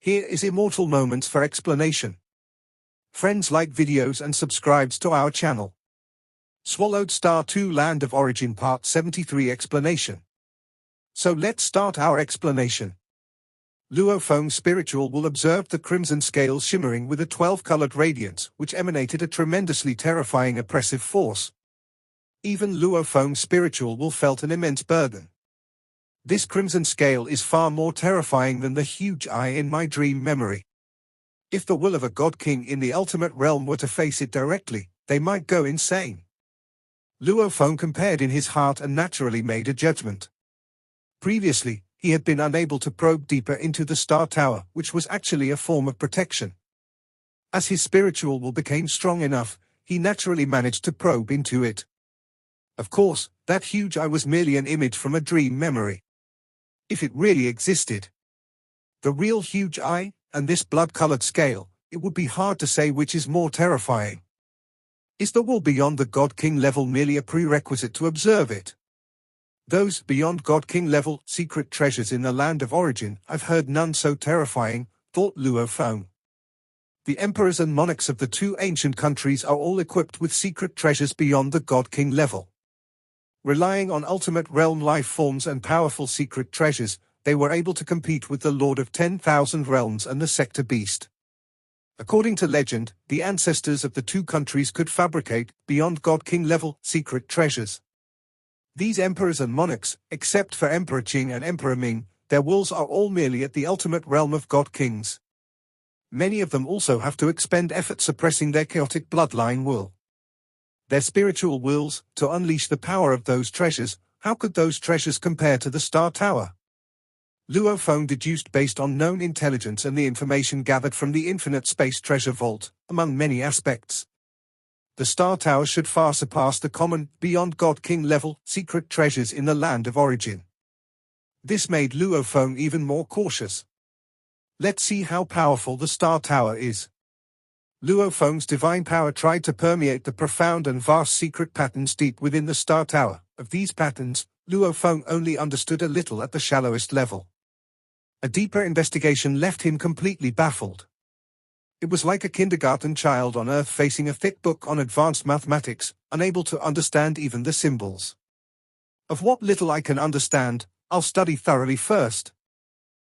Here is Immortal Moments for explanation. Friends, like videos and subscribes to our channel. Swallowed Star 2 Land of Origin Part 73 Explanation. So let's start our explanation. Luophone Spiritual will observe the crimson scales shimmering with a 12-colored radiance, which emanated a tremendously terrifying oppressive force. Even Luophone Spiritual will felt an immense burden. This crimson scale is far more terrifying than the huge eye in my dream memory. If the will of a god king in the ultimate realm were to face it directly, they might go insane. Luophone compared in his heart and naturally made a judgment. Previously, he had been unable to probe deeper into the Star Tower, which was actually a form of protection. As his spiritual will became strong enough, he naturally managed to probe into it. Of course, that huge eye was merely an image from a dream memory. If it really existed, the real huge eye, and this blood-colored scale, it would be hard to say which is more terrifying. Is the will beyond the God King level merely a prerequisite to observe it? Those beyond God King level secret treasures in the land of origin, I've heard none so terrifying, thought Luophone. The emperors and monarchs of the two ancient countries are all equipped with secret treasures beyond the God King level. Relying on ultimate realm life forms and powerful secret treasures, they were able to compete with the Lord of 10,000 Realms and the Sector Beast. According to legend, the ancestors of the two countries could fabricate, beyond God King level, secret treasures. These emperors and monarchs, except for Emperor Qing and Emperor Ming, their wills are all merely at the ultimate realm of God Kings. Many of them also have to expend effort suppressing their chaotic bloodline will. Their spiritual wills, to unleash the power of those treasures. How could those treasures compare to the Star Tower? Luophone deduced based on known intelligence and the information gathered from the infinite space treasure vault, among many aspects. The Star Tower should far surpass the common, beyond God King level, secret treasures in the land of origin. This made Luophone even more cautious. Let's see how powerful the Star Tower is. Luophone's divine power tried to permeate the profound and vast secret patterns deep within the Star Tower. Of these patterns, Luophone only understood a little at the shallowest level. A deeper investigation left him completely baffled. It was like a kindergarten child on Earth facing a thick book on advanced mathematics, unable to understand even the symbols. Of what little I can understand, I'll study thoroughly first.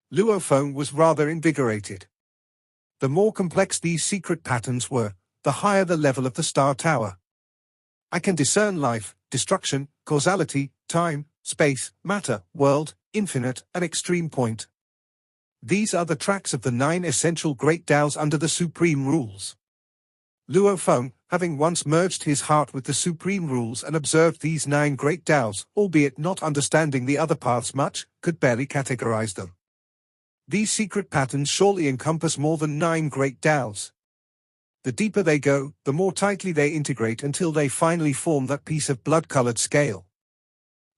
Luophone was rather invigorated. The more complex these secret patterns were, the higher the level of the Star Tower. I can discern life, destruction, causality, time, space, matter, world, infinite, and extreme point. These are the tracks of the 9 essential great Taos under the supreme rules. Luophone, having once merged his heart with the supreme rules and observed these 9 great Taos, albeit not understanding the other paths much, could barely categorize them. These secret patterns surely encompass more than 9 great Taos. The deeper they go, the more tightly they integrate until they finally form that piece of blood-colored scale.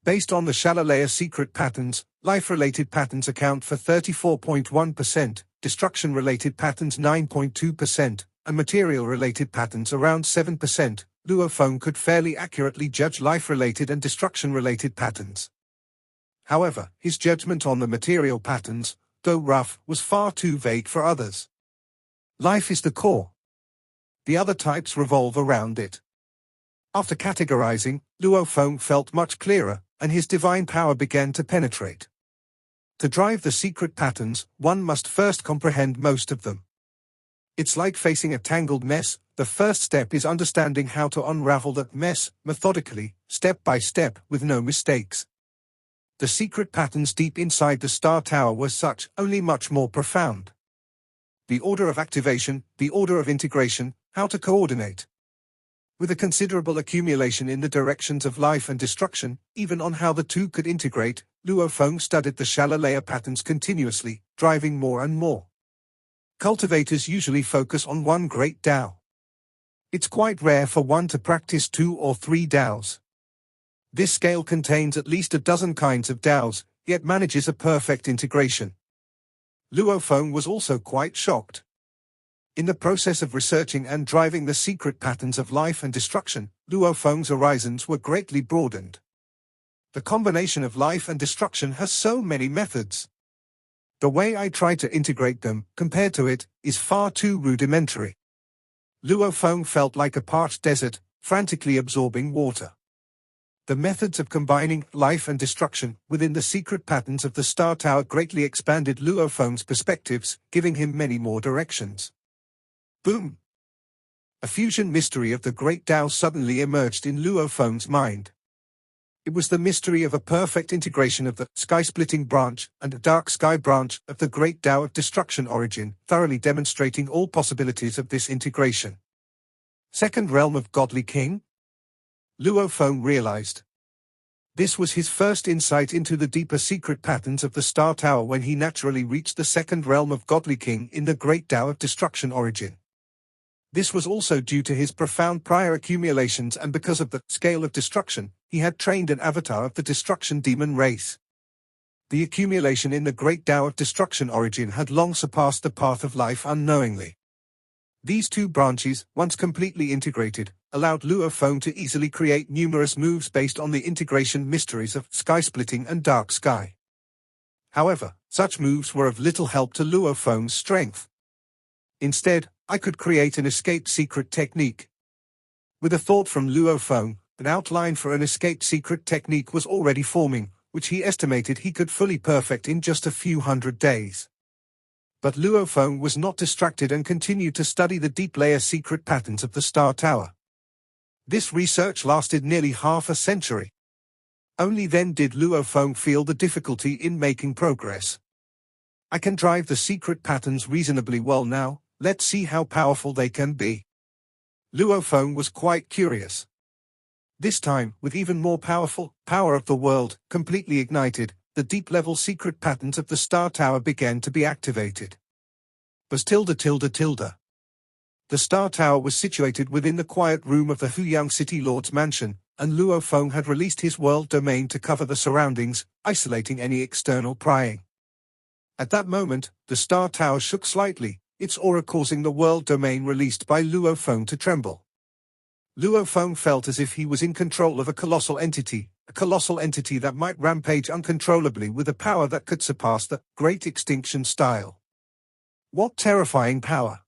Based on the shallow layer secret patterns, life-related patterns account for 34.1%, destruction-related patterns 9.2%, and material-related patterns around 7%, Luophone could fairly accurately judge life-related and destruction-related patterns. However, his judgment on the material patterns, though rough, was far too vague for others. Life is the core. The other types revolve around it. After categorizing, Luophone felt much clearer, and his divine power began to penetrate. To drive the secret patterns, one must first comprehend most of them. It's like facing a tangled mess. The first step is understanding how to unravel that mess, methodically, step by step, with no mistakes. The secret patterns deep inside the Star Tower were such, only much more profound. The order of activation, the order of integration, how to coordinate. With a considerable accumulation in the directions of life and destruction, even on how the two could integrate, Luophone studied the shallow layer patterns continuously, driving more and more. Cultivators usually focus on one great Tao. It's quite rare for one to practice 2 or 3 Taos. This scale contains at least a dozen kinds of Taos, yet manages a perfect integration. Luophone was also quite shocked. In the process of researching and driving the secret patterns of life and destruction, Luophone's horizons were greatly broadened. The combination of life and destruction has so many methods. The way I try to integrate them, compared to it, is far too rudimentary. Luo Feng felt like a parched desert, frantically absorbing water. The methods of combining life and destruction within the secret patterns of the Star Tower greatly expanded Luo Feng's perspectives, giving him many more directions. Boom! A fusion mystery of the Great Tao suddenly emerged in Luo Feng's mind. It was the mystery of a perfect integration of the sky-splitting branch and a dark sky branch of the Great Tao of Destruction origin, thoroughly demonstrating all possibilities of this integration. Second realm of Godly King? Luo Feng realized. This was his first insight into the deeper secret patterns of the Star Tower when he naturally reached the second realm of Godly King in the Great Tao of Destruction origin. This was also due to his profound prior accumulations, and because of the scale of destruction, he had trained an avatar of the destruction demon race. The accumulation in the Great Tao of Destruction origin had long surpassed the path of life unknowingly. These two branches, once completely integrated, allowed Luo Feng to easily create numerous moves based on the integration mysteries of sky-splitting and dark sky. However, such moves were of little help to Luo Feng's strength. Instead, I could create an escape secret technique. With a thought from Luo Feng, an outline for an escape secret technique was already forming, which he estimated he could fully perfect in just a few hundred days. But Luo Feng was not distracted and continued to study the deep layer secret patterns of the Star Tower. This research lasted nearly half a century. Only then did Luo Feng feel the difficulty in making progress. I can drive the secret patterns reasonably well now, let's see how powerful they can be. Luo Feng was quite curious. This time, with even more powerful power of the world completely ignited, the deep-level secret patterns of the Star Tower began to be activated. The Star Tower was situated within the quiet room of the Huyang City Lord's mansion, and Luo Feng had released his world domain to cover the surroundings, isolating any external prying. At that moment, the Star Tower shook slightly, its aura causing the world domain released by Luo Feng to tremble. Luo Feng felt as if he was in control of a colossal entity that might rampage uncontrollably with a power that could surpass the Great Extinction style. What terrifying power!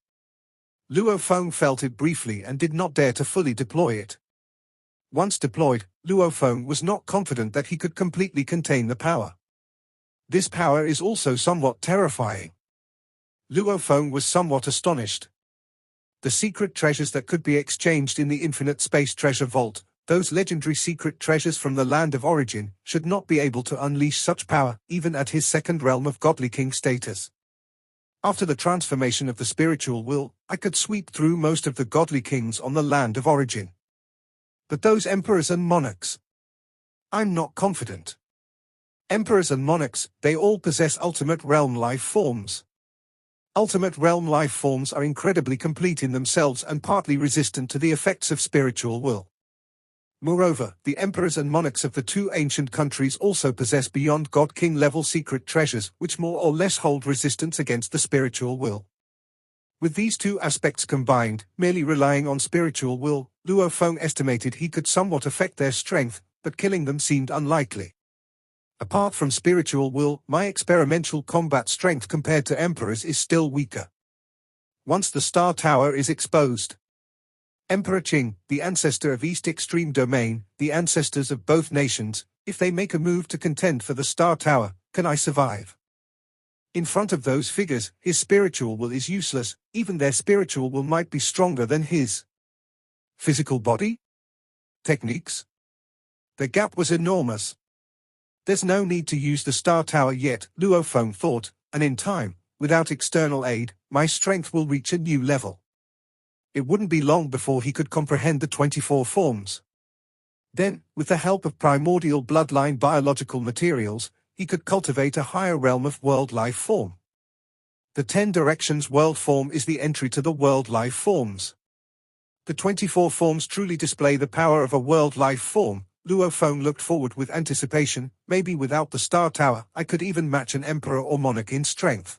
Luo Feng felt it briefly and did not dare to fully deploy it. Once deployed, Luo Feng was not confident that he could completely contain the power. This power is also somewhat terrifying. Luo Feng was somewhat astonished. The secret treasures that could be exchanged in the infinite space treasure vault, those legendary secret treasures from the land of origin, should not be able to unleash such power, even at his second realm of Godly King status. After the transformation of the spiritual will, I could sweep through most of the Godly Kings on the land of origin. But those emperors and monarchs? I'm not confident. Emperors and monarchs, they all possess ultimate realm life forms. Ultimate realm life forms are incredibly complete in themselves and partly resistant to the effects of spiritual will. Moreover, the emperors and monarchs of the two ancient countries also possess beyond God King level secret treasures which more or less hold resistance against the spiritual will. With these two aspects combined, merely relying on spiritual will, Luo Feng estimated he could somewhat affect their strength, but killing them seemed unlikely. Apart from spiritual will, my experimental combat strength compared to emperors is still weaker. Once the Star Tower is exposed. Emperor Qing, the ancestor of East Extreme Domain, the ancestors of both nations, if they make a move to contend for the Star Tower, can I survive? In front of those figures, his spiritual will is useless, even their spiritual will might be stronger than his. Physical body? Techniques? The gap was enormous. There's no need to use the Star Tower yet, Luo Feng thought, and in time, without external aid, my strength will reach a new level. It wouldn't be long before he could comprehend the 24 forms. Then, with the help of primordial bloodline biological materials, he could cultivate a higher realm of world life form. The 10 directions world form is the entry to the world life forms. The 24 forms truly display the power of a world life form. Luo Feng looked forward with anticipation. Maybe without the Star Tower, I could even match an emperor or monarch in strength.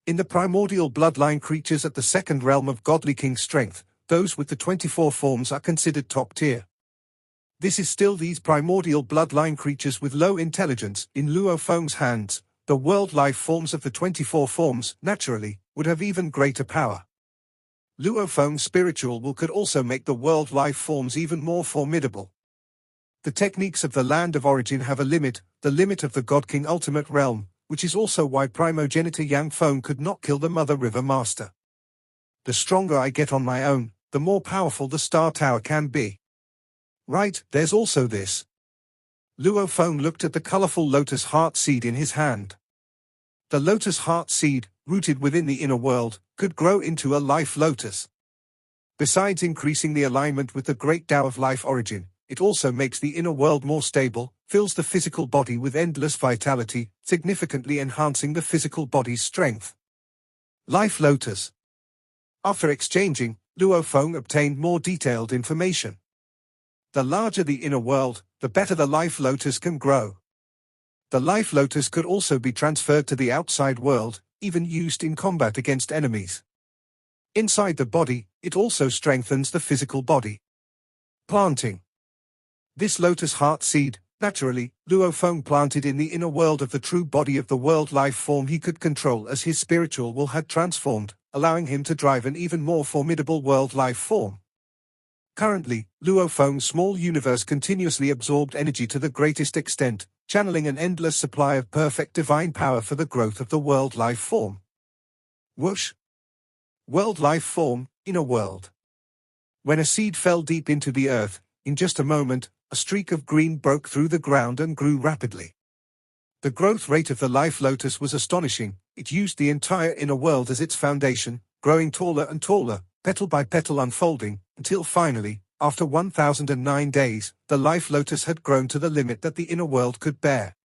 In the primordial bloodline creatures at the second realm of Godly King strength, those with the 24 forms are considered top tier. This is still these primordial bloodline creatures with low intelligence in Luo Feng's hands, the world life forms of the 24 forms, naturally, would have even greater power. Luophong's spiritual will could also make the world life forms even more formidable. The techniques of the land of origin have a limit, the limit of the God King ultimate realm, which is also why primogenitor Yang Feng could not kill the Mother River Master. The stronger I get on my own, the more powerful the Star Tower can be. Right, there's also this. Luophong looked at the colorful lotus heart seed in his hand. The lotus heart seed, rooted within the inner world, could grow into a life lotus. Besides increasing the alignment with the great Tao of life origin, it also makes the inner world more stable, fills the physical body with endless vitality, significantly enhancing the physical body's strength. Life lotus. After exchanging, Luophong obtained more detailed information. The larger the inner world, the better the life lotus can grow. The life lotus could also be transferred to the outside world, even used in combat against enemies. Inside the body, it also strengthens the physical body. Planting. This lotus heart seed, naturally, Luophong planted in the inner world of the true body of the world life form he could control as his spiritual will had transformed, allowing him to drive an even more formidable world life form. Currently, Luophong's small universe continuously absorbed energy to the greatest extent, channeling an endless supply of perfect divine power for the growth of the world life form. Whoosh! World life form, inner world. When a seed fell deep into the earth, in just a moment, a streak of green broke through the ground and grew rapidly. The growth rate of the life lotus was astonishing. It used the entire inner world as its foundation, growing taller and taller, petal by petal unfolding, until finally, after 1009 days, the life lotus had grown to the limit that the inner world could bear.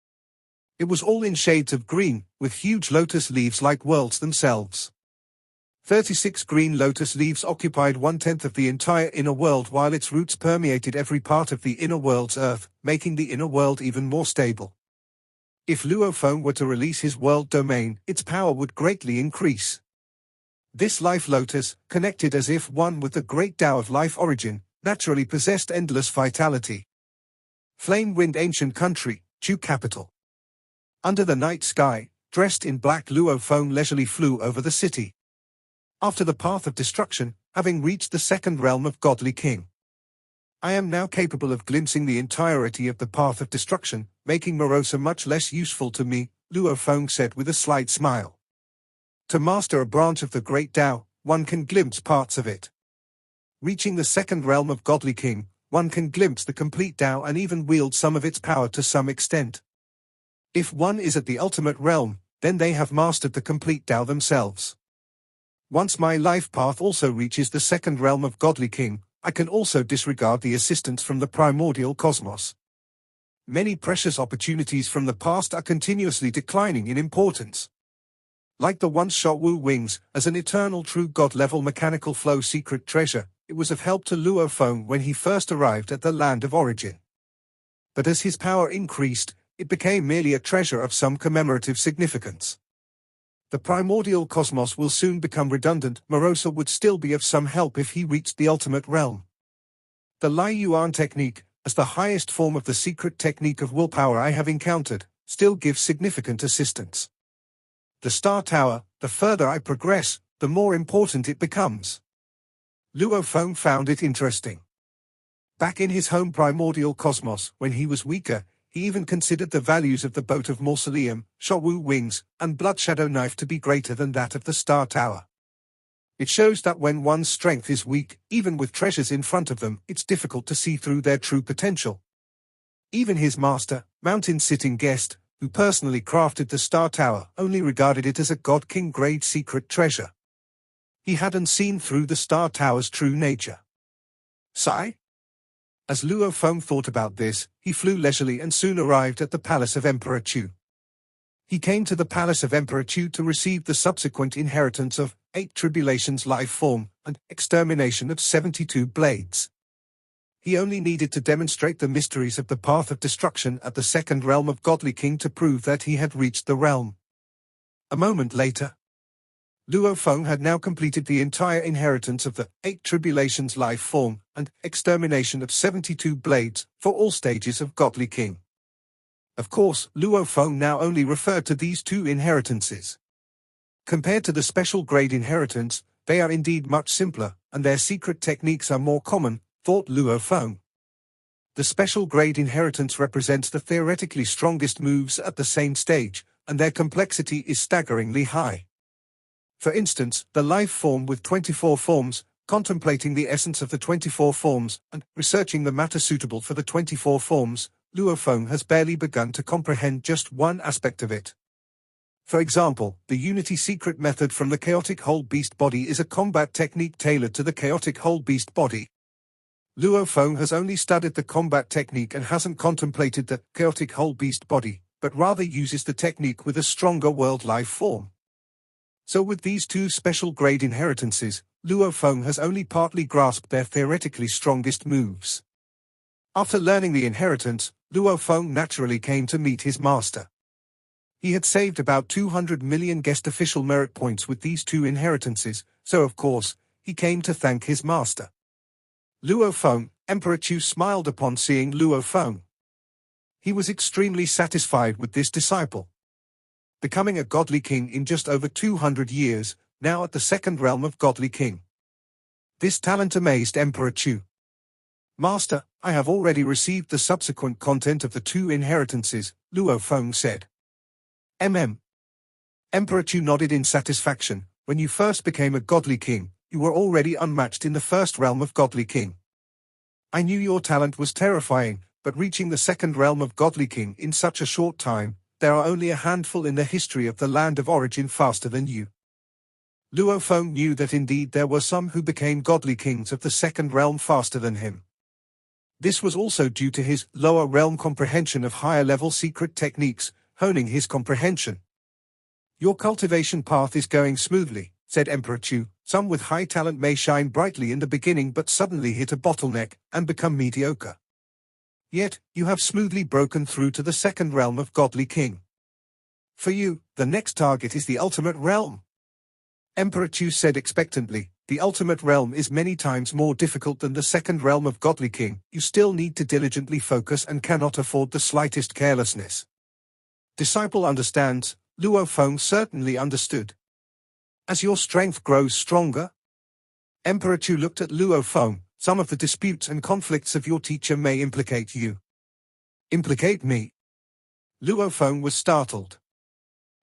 It was all in shades of green, with huge lotus leaves like worlds themselves. 36 green lotus leaves occupied 1/10 of the entire inner world, while its roots permeated every part of the inner world's earth, making the inner world even more stable. If Luophong were to release his world domain, its power would greatly increase. This life lotus, connected as if one with the great Tao of life origin, naturally possessed endless vitality. Flame Wind Ancient Country, Chu capital. Under the night sky, dressed in black, Luophong leisurely flew over the city. After the path of destruction, having reached the second realm of Godly King. I am now capable of glimpsing the entirety of the path of destruction, making Morosa much less useful to me, Luophong said with a slight smile. To master a branch of the great Tao, one can glimpse parts of it. Reaching the second realm of Godly King, one can glimpse the complete Tao and even wield some of its power to some extent. If one is at the ultimate realm, then they have mastered the complete Tao themselves. Once my life path also reaches the second realm of Godly King, I can also disregard the assistance from the primordial cosmos. Many precious opportunities from the past are continuously declining in importance. Like the once Shotwu wings, as an eternal true God-level mechanical flow secret treasure, it was of help to Luophong when he first arrived at the land of origin. But as his power increased, it became merely a treasure of some commemorative significance. The primordial cosmos will soon become redundant. Morosa would still be of some help if he reached the ultimate realm. The Lai Yuan technique, as the highest form of the secret technique of willpower I have encountered, still gives significant assistance. The Star Tower, the further I progress, the more important it becomes. Luophong found it interesting. Back in his home primordial cosmos, when he was weaker, he even considered the values of the boat of Mausoleum, Shotwu wings, and Blood Shadow knife to be greater than that of the Star Tower. It shows that when one's strength is weak, even with treasures in front of them, it's difficult to see through their true potential. Even his master, mountain-sitting guest, who personally crafted the Star Tower, only regarded it as a God King grade secret treasure. He hadn't seen through the Star Tower's true nature. Sigh? As Luophong thought about this, he flew leisurely and soon arrived at the palace of Emperor Chu. He came to the palace of Emperor Chu to receive the subsequent inheritance of 8 tribulations life form and extermination of 72 blades. He only needed to demonstrate the mysteries of the path of destruction at the second realm of Godly King to prove that he had reached the realm. A moment later, Luophong had now completed the entire inheritance of the 8 tribulations life form and extermination of 72 blades for all stages of Godly King. Of course, Luo Feng now only referred to these two inheritances. Compared to the special grade inheritance, they are indeed much simpler, and their secret techniques are more common, thought Luo Feng. The special grade inheritance represents the theoretically strongest moves at the same stage, and their complexity is staggeringly high. For instance, the life form with 24 forms, contemplating the essence of the 24 forms, and researching the matter suitable for the 24 forms, Luo Feng has barely begun to comprehend just one aspect of it. For example, the Unity secret method from the chaotic whole beast body is a combat technique tailored to the chaotic whole beast body. Luo Feng has only studied the combat technique and hasn't contemplated the chaotic whole beast body, but rather uses the technique with a stronger world life form. So with these two special grade inheritances, Luo Feng has only partly grasped their theoretically strongest moves. After learning the inheritance, Luo Feng naturally came to meet his master. He had saved about 200 million guest official merit points with these two inheritances, so of course, he came to thank his master. Luo Feng, Emperor Chu smiled upon seeing Luo Feng. He was extremely satisfied with this disciple. Becoming a godly king in just over 200 years, now at the second realm of godly king. This talent amazed Emperor Chu. Master, I have already received the subsequent content of the two inheritances, Luo Feng said. Emperor Chu nodded in satisfaction. When you first became a godly king, you were already unmatched in the first realm of godly king. I knew your talent was terrifying, but reaching the second realm of godly king in such a short time, there are only a handful in the history of the land of origin faster than you. Luo Feng knew that indeed there were some who became godly kings of the second realm faster than him. This was also due to his lower realm comprehension of higher-level secret techniques, honing his comprehension. Your cultivation path is going smoothly, said Emperor Chu. Some with high talent may shine brightly in the beginning but suddenly hit a bottleneck and become mediocre. Yet, you have smoothly broken through to the second realm of godly king. For you, the next target is the ultimate realm. Emperor Chu said expectantly, the ultimate realm is many times more difficult than the second realm of godly king. You still need to diligently focus and cannot afford the slightest carelessness. Disciple understands. Luo Feng certainly understood. As your strength grows stronger? Emperor Chu looked at Luo Feng. Some of the disputes and conflicts of your teacher may implicate you. Implicate me? Luo Feng was startled.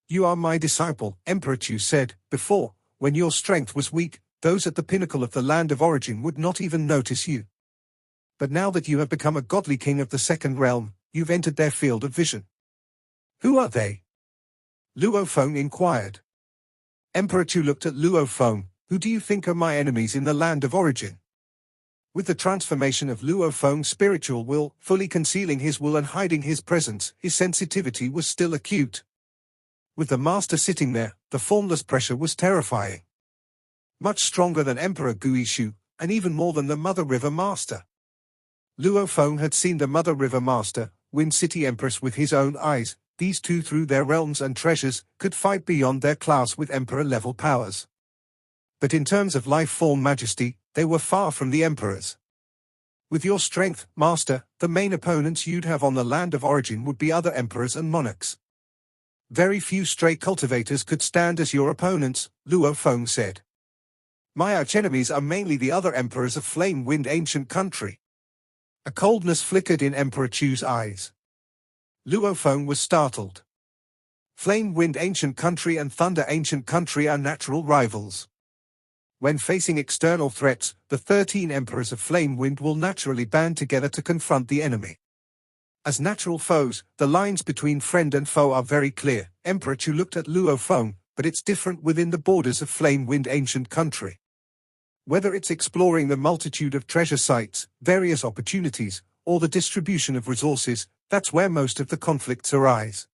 You are my disciple, Emperor Chu said. Before, when your strength was weak, those at the pinnacle of the land of origin would not even notice you. But now that you have become a godly king of the second realm, you've entered their field of vision. Who are they? Luo Feng inquired. Emperor Chu looked at Luo Feng. Who do you think are my enemies in the land of origin? With the transformation of Luo Feng's spiritual will, fully concealing his will and hiding his presence, his sensitivity was still acute. With the master sitting there, the formless pressure was terrifying. Much stronger than Emperor Guishu, and even more than the Mother River Master. Luo Feng had seen the Mother River Master, Wind City Empress with his own eyes. These two through their realms and treasures, could fight beyond their class with Emperor-level powers. But in terms of life-form majesty, they were far from the Emperors. With your strength, Master, the main opponents you'd have on the land of origin would be other Emperors and monarchs. Very few stray cultivators could stand as your opponents, Luo Feng said. My archenemies are mainly the other Emperors of Flame Wind Ancient Country. A coldness flickered in Emperor Chu's eyes. Luo Feng was startled. Flame Wind Ancient Country and Thunder Ancient Country are natural rivals. When facing external threats, the 13 Emperors of Flame Wind will naturally band together to confront the enemy. As natural foes, the lines between friend and foe are very clear. Emperor Chu looked at Luo Feng, but it's different within the borders of Flame Wind Ancient Country. Whether it's exploring the multitude of treasure sites, various opportunities, or the distribution of resources, that's where most of the conflicts arise.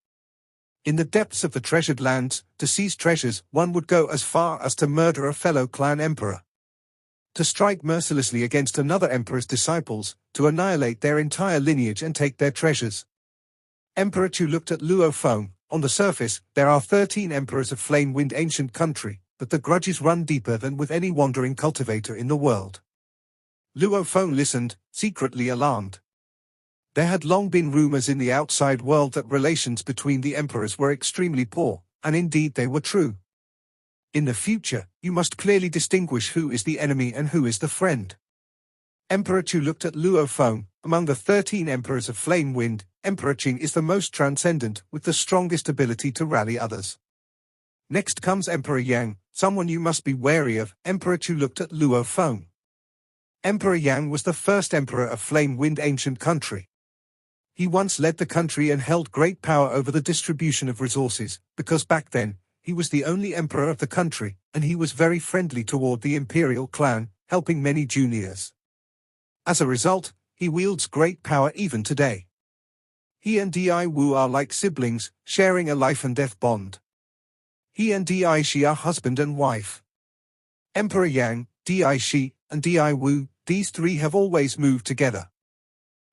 In the depths of the treasured lands, to seize treasures, one would go as far as to murder a fellow clan emperor. To strike mercilessly against another emperor's disciples, to annihilate their entire lineage and take their treasures. Emperor Chu looked at Luo Feng. On the surface, there are 13 emperors of Flame Wind Ancient Country, but the grudges run deeper than with any wandering cultivator in the world. Luo Feng listened, secretly alarmed. There had long been rumors in the outside world that relations between the emperors were extremely poor, and indeed they were true. In the future, you must clearly distinguish who is the enemy and who is the friend. Emperor Chu looked at Luo Feng. Among the 13 emperors of Flame Wind, Emperor Qing is the most transcendent, with the strongest ability to rally others. Next comes Emperor Yang, someone you must be wary of. Emperor Chu looked at Luo Feng. Emperor Yang was the first emperor of Flame Wind ancient country. He once led the country and held great power over the distribution of resources, because back then, he was the only emperor of the country, and he was very friendly toward the imperial clan, helping many juniors. As a result, he wields great power even today. He and Di Wu are like siblings, sharing a life and death bond. He and Di Shi are husband and wife. Emperor Yang, Di Shi, and Di Wu, these three have always moved together.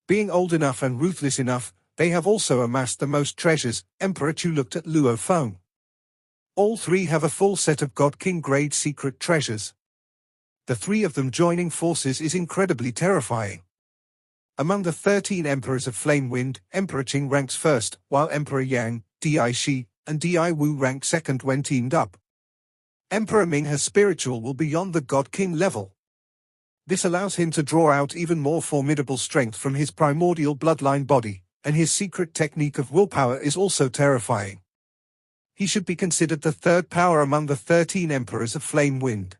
Being old enough and ruthless enough, they have also amassed the most treasures. Emperor Chu looked at Luo Feng. All three have a full set of God King grade secret treasures. The three of them joining forces is incredibly terrifying. Among the 13 emperors of Flame Wind, Emperor Qing ranks first, while Emperor Yang, Di Shi, and Di Wu rank second when teamed up. Emperor Ming has spiritual will beyond the God King level. This allows him to draw out even more formidable strength from his primordial bloodline body, and his secret technique of willpower is also terrifying. He should be considered the third power among the 13 emperors of Flame Wind.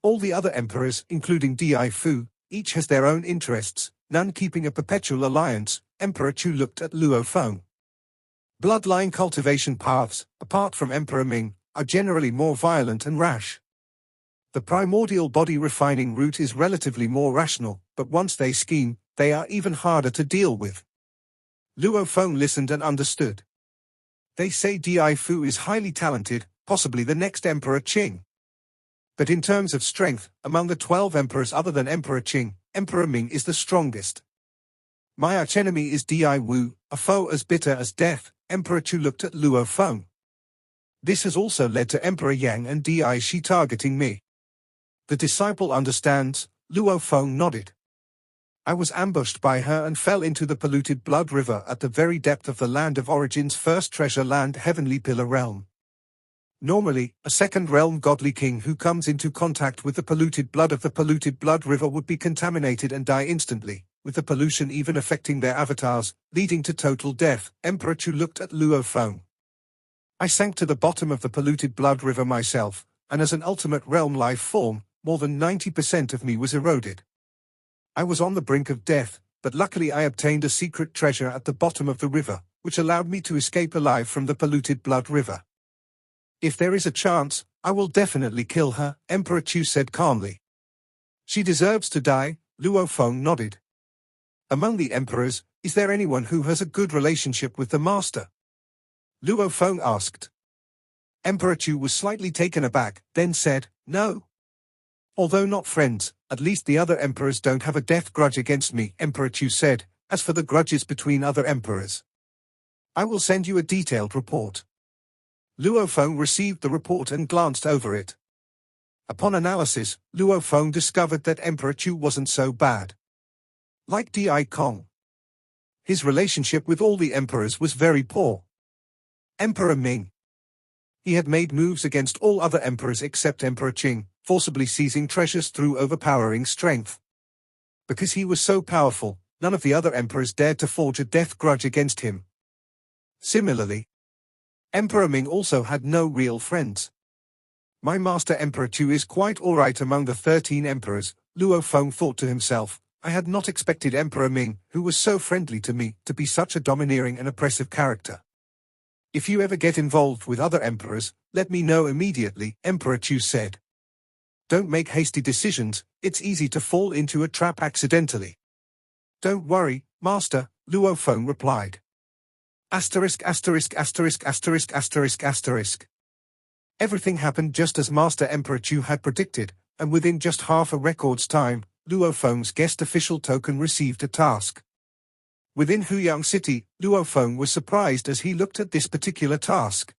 All the other emperors, including Di Fu, each has their own interests, none keeping a perpetual alliance. Emperor Chu looked at Luo Feng. Bloodline cultivation paths, apart from Emperor Ming, are generally more violent and rash. The primordial body refining route is relatively more rational, but once they scheme, they are even harder to deal with. Luo Feng listened and understood. They say Di Fu is highly talented, possibly the next Emperor Qing. But in terms of strength, among the 12 emperors other than Emperor Qing, Emperor Ming is the strongest. My archenemy is Di Wu, a foe as bitter as death. Emperor Chu looked at Luo Feng. This has also led to Emperor Yang and Di Shi targeting me. The disciple understands. Luo Feng nodded. I was ambushed by her and fell into the polluted blood river at the very depth of the land of origin's first treasure land, Heavenly Pillar Realm. Normally, a second realm godly king who comes into contact with the polluted blood of the polluted blood river would be contaminated and die instantly, with the pollution even affecting their avatars, leading to total death. Emperor Chu looked at Luo Feng. I sank to the bottom of the polluted blood river myself, and as an ultimate realm life form, more than 90% of me was eroded. I was on the brink of death, but luckily I obtained a secret treasure at the bottom of the river, which allowed me to escape alive from the polluted blood river. If there is a chance, I will definitely kill her, Emperor Chu said calmly. She deserves to die. Luo Feng nodded. Among the emperors, is there anyone who has a good relationship with the master? Luo Feng asked. Emperor Chu was slightly taken aback, then said, no. Although not friends, at least the other emperors don't have a death grudge against me, Emperor Chu said. As for the grudges between other emperors, I will send you a detailed report. Luo Feng received the report and glanced over it. Upon analysis, Luo Feng discovered that Emperor Chu wasn't so bad. Like Di Kong, his relationship with all the emperors was very poor. Emperor Ming. He had made moves against all other emperors except Emperor Qing, forcibly seizing treasures through overpowering strength. Because he was so powerful, none of the other emperors dared to forge a death grudge against him. Similarly, Emperor Ming also had no real friends. My master Emperor Chu is quite alright among the 13 emperors, Luo Feng thought to himself. I had not expected Emperor Ming, who was so friendly to me, to be such a domineering and oppressive character. If you ever get involved with other emperors, let me know immediately, Emperor Chu said. Don't make hasty decisions, it's easy to fall into a trap accidentally. Don't worry, master, Luo Feng replied. Asterisk asterisk asterisk asterisk asterisk asterisk. Everything happened just as Master Emperor Chu had predicted, and within just half a record's time, Luo Feng's guest official token received a task. Within Huyang City, Luo Feng was surprised as he looked at this particular task.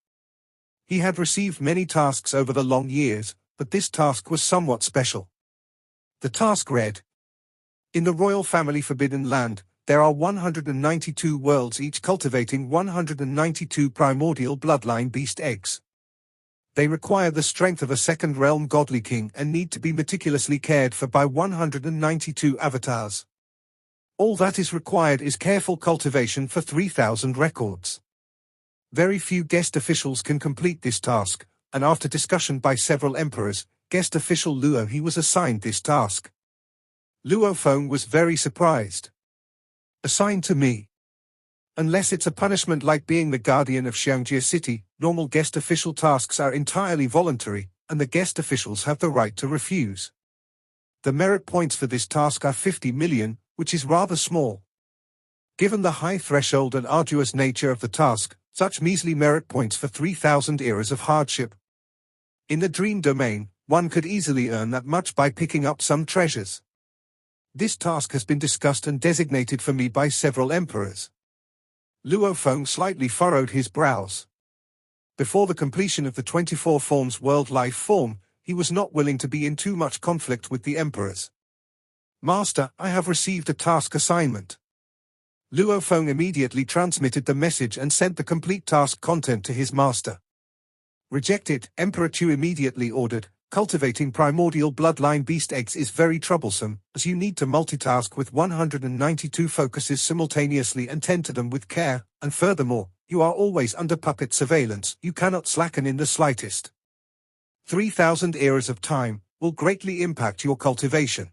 He had received many tasks over the long years, but this task was somewhat special. The task read: in the royal family Forbidden Land, there are 192 worlds, each cultivating 192 primordial bloodline beast eggs. They require the strength of a second realm godly king and need to be meticulously cared for by 192 avatars. All that is required is careful cultivation for 3,000 records. Very few guest officials can complete this task, and after discussion by several emperors, guest official Luo He was assigned this task. Luo Feng was very surprised. Assigned to me? Unless it's a punishment like being the guardian of Xiangjie City, normal guest official tasks are entirely voluntary, and the guest officials have the right to refuse. The merit points for this task are 50 million, which is rather small. Given the high threshold and arduous nature of the task, such measly merit points for 3,000 eras of hardship. In the dream domain, one could easily earn that much by picking up some treasures. This task has been discussed and designated for me by several emperors. Luo Feng slightly furrowed his brows. Before the completion of the 24 forms world life form, he was not willing to be in too much conflict with the emperors. Master, I have received a task assignment. Luo Feng immediately transmitted the message and sent the complete task content to his master. Rejected, Emperor Chu immediately ordered, cultivating primordial bloodline beast eggs is very troublesome, as you need to multitask with 192 focuses simultaneously and tend to them with care, and furthermore, you are always under puppet surveillance, you cannot slacken in the slightest. 3,000 eras of time will greatly impact your cultivation.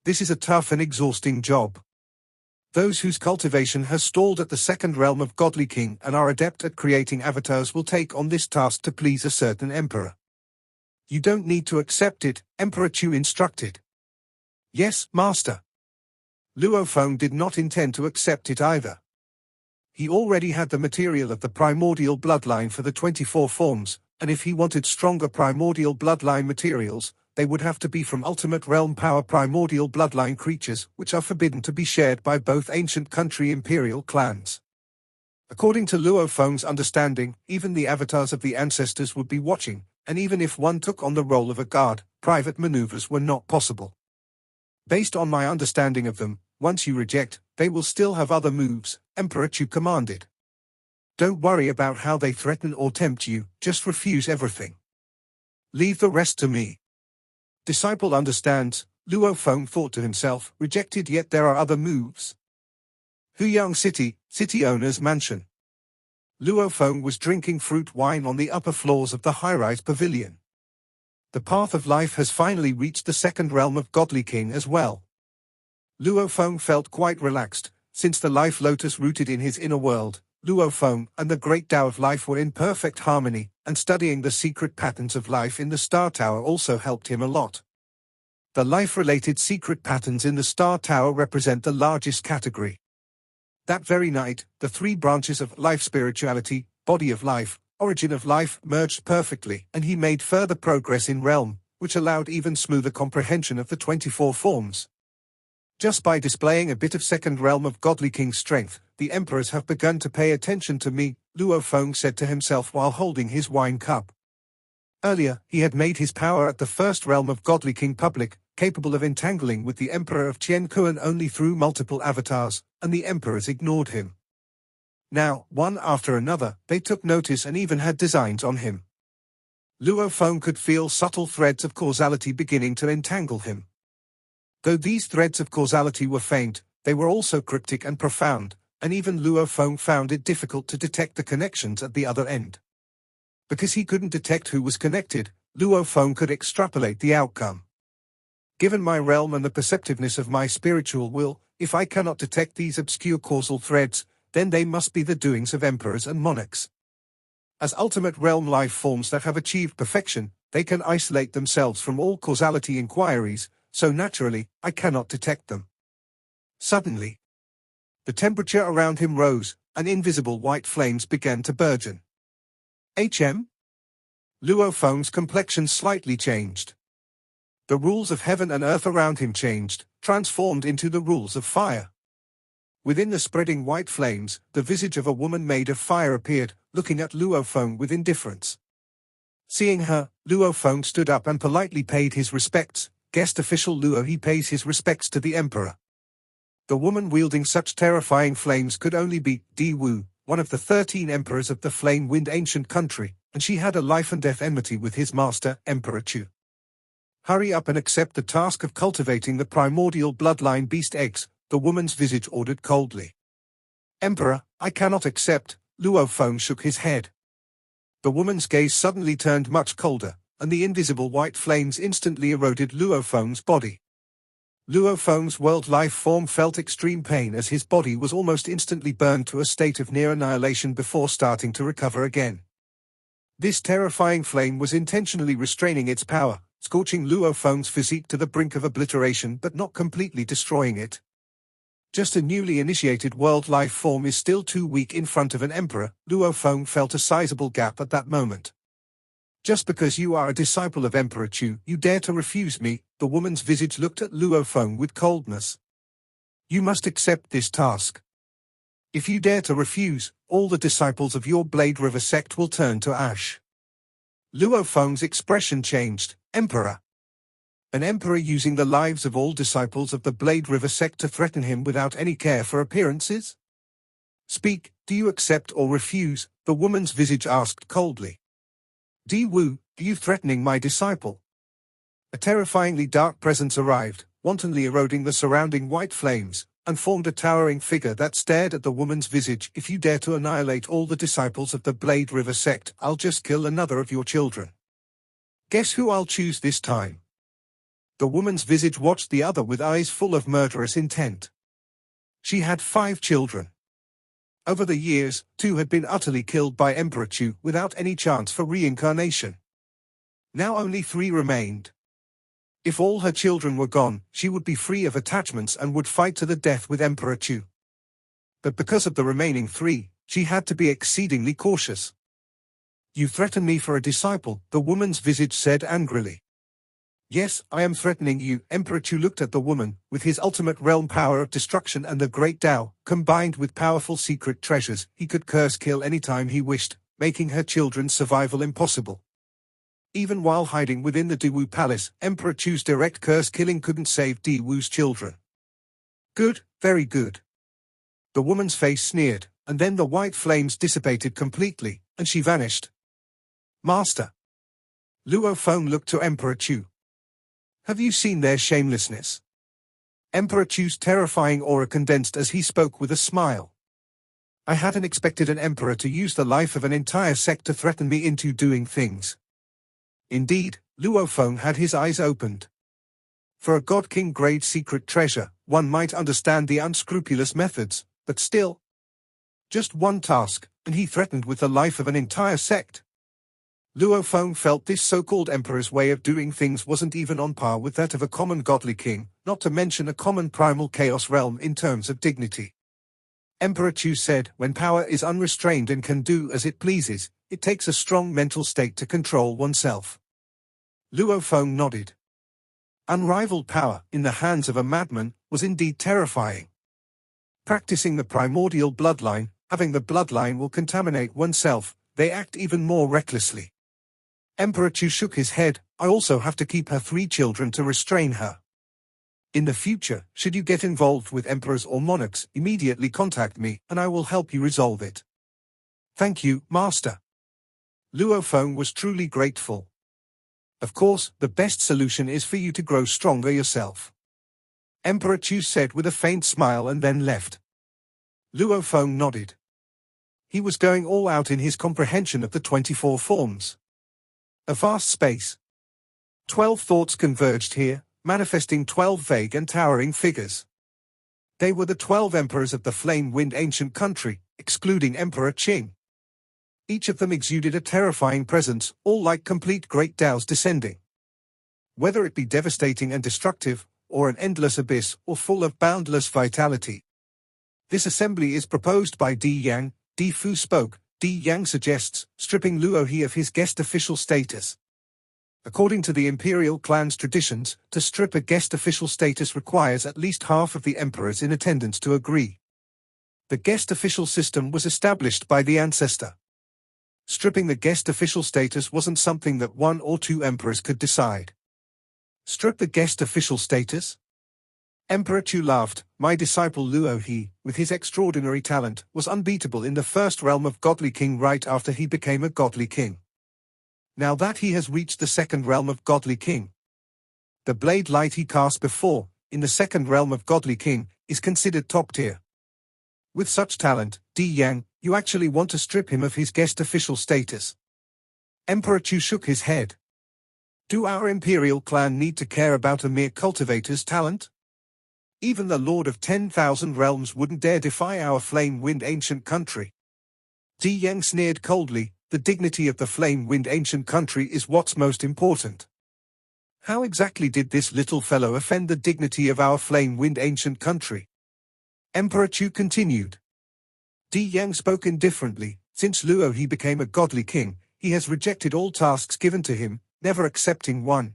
This is a tough and exhausting job. Those whose cultivation has stalled at the second realm of Godly King and are adept at creating avatars will take on this task to please a certain emperor. You don't need to accept it, Emperor Chu instructed. Yes, Master. Luo Feng did not intend to accept it either. He already had the material of the primordial bloodline for the 24 forms, and if he wanted stronger primordial bloodline materials, they would have to be from ultimate realm power primordial bloodline creatures, which are forbidden to be shared by both ancient country imperial clans. According to Luo Feng's understanding, even the avatars of the ancestors would be watching, and even if one took on the role of a guard, private maneuvers were not possible. Based on my understanding of them, once you reject, they will still have other moves, Emperor Chu commanded. Don't worry about how they threaten or tempt you, just refuse everything. Leave the rest to me. Disciple understands, Luo Feng thought to himself, rejected yet there are other moves. Huyang City, city owner's mansion. Luo Feng was drinking fruit wine on the upper floors of the high-rise pavilion. The path of life has finally reached the second realm of Godly King as well. Luo Feng felt quite relaxed, since the life lotus rooted in his inner world, Luo Feng and the great Tao of life were in perfect harmony, and studying the secret patterns of life in the Star Tower also helped him a lot. The life-related secret patterns in the Star Tower represent the largest category. That very night, the three branches of life spirituality, body of life, origin of life merged perfectly, and he made further progress in realm, which allowed even smoother comprehension of the 24 forms. Just by displaying a bit of second realm of Godly King strength, the emperors have begun to pay attention to me, Luo Feng said to himself while holding his wine cup. Earlier, he had made his power at the first realm of Godly King public, capable of entangling with the Emperor of Qiankuan only through multiple avatars, and the emperors ignored him. Now, one after another, they took notice and even had designs on him. Luo Feng could feel subtle threads of causality beginning to entangle him. Though these threads of causality were faint, they were also cryptic and profound, and even Luo Feng found it difficult to detect the connections at the other end. Because he couldn't detect who was connected, Luo Feng could extrapolate the outcome. Given my realm and the perceptiveness of my spiritual will, if I cannot detect these obscure causal threads, then they must be the doings of emperors and monarchs. As ultimate realm life forms that have achieved perfection, they can isolate themselves from all causality inquiries, so naturally, I cannot detect them. Suddenly, the temperature around him rose, and invisible white flames began to burgeon. HM? Luo Feng's complexion slightly changed. The rules of heaven and earth around him changed, transformed into the rules of fire. Within the spreading white flames, the visage of a woman made of fire appeared, looking at Luo Feng with indifference. Seeing her, Luo Feng stood up and politely paid his respects. Guest official Luo He pays his respects to the emperor. The woman wielding such terrifying flames could only be Di Wu, one of the 13 emperors of the flame-wind ancient country, and she had a life-and-death enmity with his master, Emperor Chu. Hurry up and accept the task of cultivating the primordial bloodline beast eggs, the woman's visage ordered coldly. Emperor, I cannot accept, Luo Feng shook his head. The woman's gaze suddenly turned much colder, and the invisible white flames instantly eroded Luo Feng's body. Luo Feng's world life form felt extreme pain as his body was almost instantly burned to a state of near annihilation before starting to recover again. This terrifying flame was intentionally restraining its power, scorching Luo Feng's physique to the brink of obliteration but not completely destroying it. Just a newly initiated world life form is still too weak in front of an emperor. Luo Feng felt a sizable gap at that moment. Just because you are a disciple of Emperor Chu, you dare to refuse me? The woman's visage looked at Luo Feng with coldness. You must accept this task. If you dare to refuse, all the disciples of your Blade River sect will turn to ash. Luo Feng's expression changed. Emperor. An emperor using the lives of all disciples of the Blade River sect to threaten him without any care for appearances? Speak, do you accept or refuse? The woman's visage asked coldly. Di Wu, are you threatening my disciple? A terrifyingly dark presence arrived, wantonly eroding the surrounding white flames, and formed a towering figure that stared at the woman's visage. If you dare to annihilate all the disciples of the Blade River sect, I'll just kill another of your children. Guess who I'll choose this time? The woman's visage watched the other with eyes full of murderous intent. She had 5 children. Over the years, 2 had been utterly killed by Emperor Chu without any chance for reincarnation. Now only 3 remained. If all her children were gone, she would be free of attachments and would fight to the death with Emperor Chu. But because of the remaining 3, she had to be exceedingly cautious. You threaten me for a disciple, the woman's visage said angrily. Yes, I am threatening you. Emperor Chu looked at the woman, with his ultimate realm power of destruction and the great Tao, combined with powerful secret treasures. He could curse kill any time he wished, making her children's survival impossible. Even while hiding within the Di Wu palace, Emperor Chu's direct curse killing couldn't save Di Wu's children. Good, very good. The woman's face sneered, and then the white flames dissipated completely, and she vanished. Master. Luo Feng looked to Emperor Chu. Have you seen their shamelessness? Emperor Chu's terrifying aura condensed as he spoke with a smile. I hadn't expected an emperor to use the life of an entire sect to threaten me into doing things. Indeed, Luo Feng had his eyes opened. For a God King grade secret treasure, one might understand the unscrupulous methods, but still. Just one task, and he threatened with the life of an entire sect. Luo Feng felt this so-called emperor's way of doing things wasn't even on par with that of a common godly king, not to mention a common primal chaos realm in terms of dignity. Emperor Chu said, when power is unrestrained and can do as it pleases, it takes a strong mental state to control oneself. Luo Feng nodded. Unrivaled power, in the hands of a madman, was indeed terrifying. Practicing the primordial bloodline, having the bloodline will contaminate oneself, they act even more recklessly. Emperor Chu shook his head. I also have to keep her 3 children to restrain her. In the future, should you get involved with emperors or monarchs, immediately contact me, and I will help you resolve it. Thank you, Master. Luo Feng was truly grateful. Of course, the best solution is for you to grow stronger yourself. Emperor Chu said with a faint smile and then left. Luo Feng nodded. He was going all out in his comprehension of the 24 forms. A vast space. 12 thoughts converged here, manifesting 12 vague and towering figures. They were the 12 emperors of the flame-wind ancient country, excluding Emperor Qing. Each of them exuded a terrifying presence, all like complete great Taos descending. Whether it be devastating and destructive, or an endless abyss, or full of boundless vitality. This assembly is proposed by Di Yang. Di Fu spoke. Di Yang suggests, stripping Luo He of his guest official status. According to the imperial clan's traditions, to strip a guest official status requires at least half of the emperors in attendance to agree. The guest official system was established by the ancestor. Stripping the guest official status wasn't something that 1 or 2 emperors could decide. Strip the guest official status? Emperor Chu laughed. My disciple Luo He, with his extraordinary talent, was unbeatable in the first realm of godly king right after he became a godly king. Now that he has reached the second realm of godly king, the blade light he cast before, in the second realm of godly king, is considered top tier. With such talent, Di Yang, you actually want to strip him of his guest official status? Emperor Chu shook his head. Do our imperial clan need to care about a mere cultivator's talent? Even the Lord of 10,000 realms wouldn't dare defy our flame-wind ancient country. Di Yang sneered coldly. The dignity of the flame-wind ancient country is what's most important. How exactly did this little fellow offend the dignity of our flame-wind ancient country? Emperor Chu continued. Di Yang spoke indifferently. Since Luo He became a godly king, he has rejected all tasks given to him, never accepting one.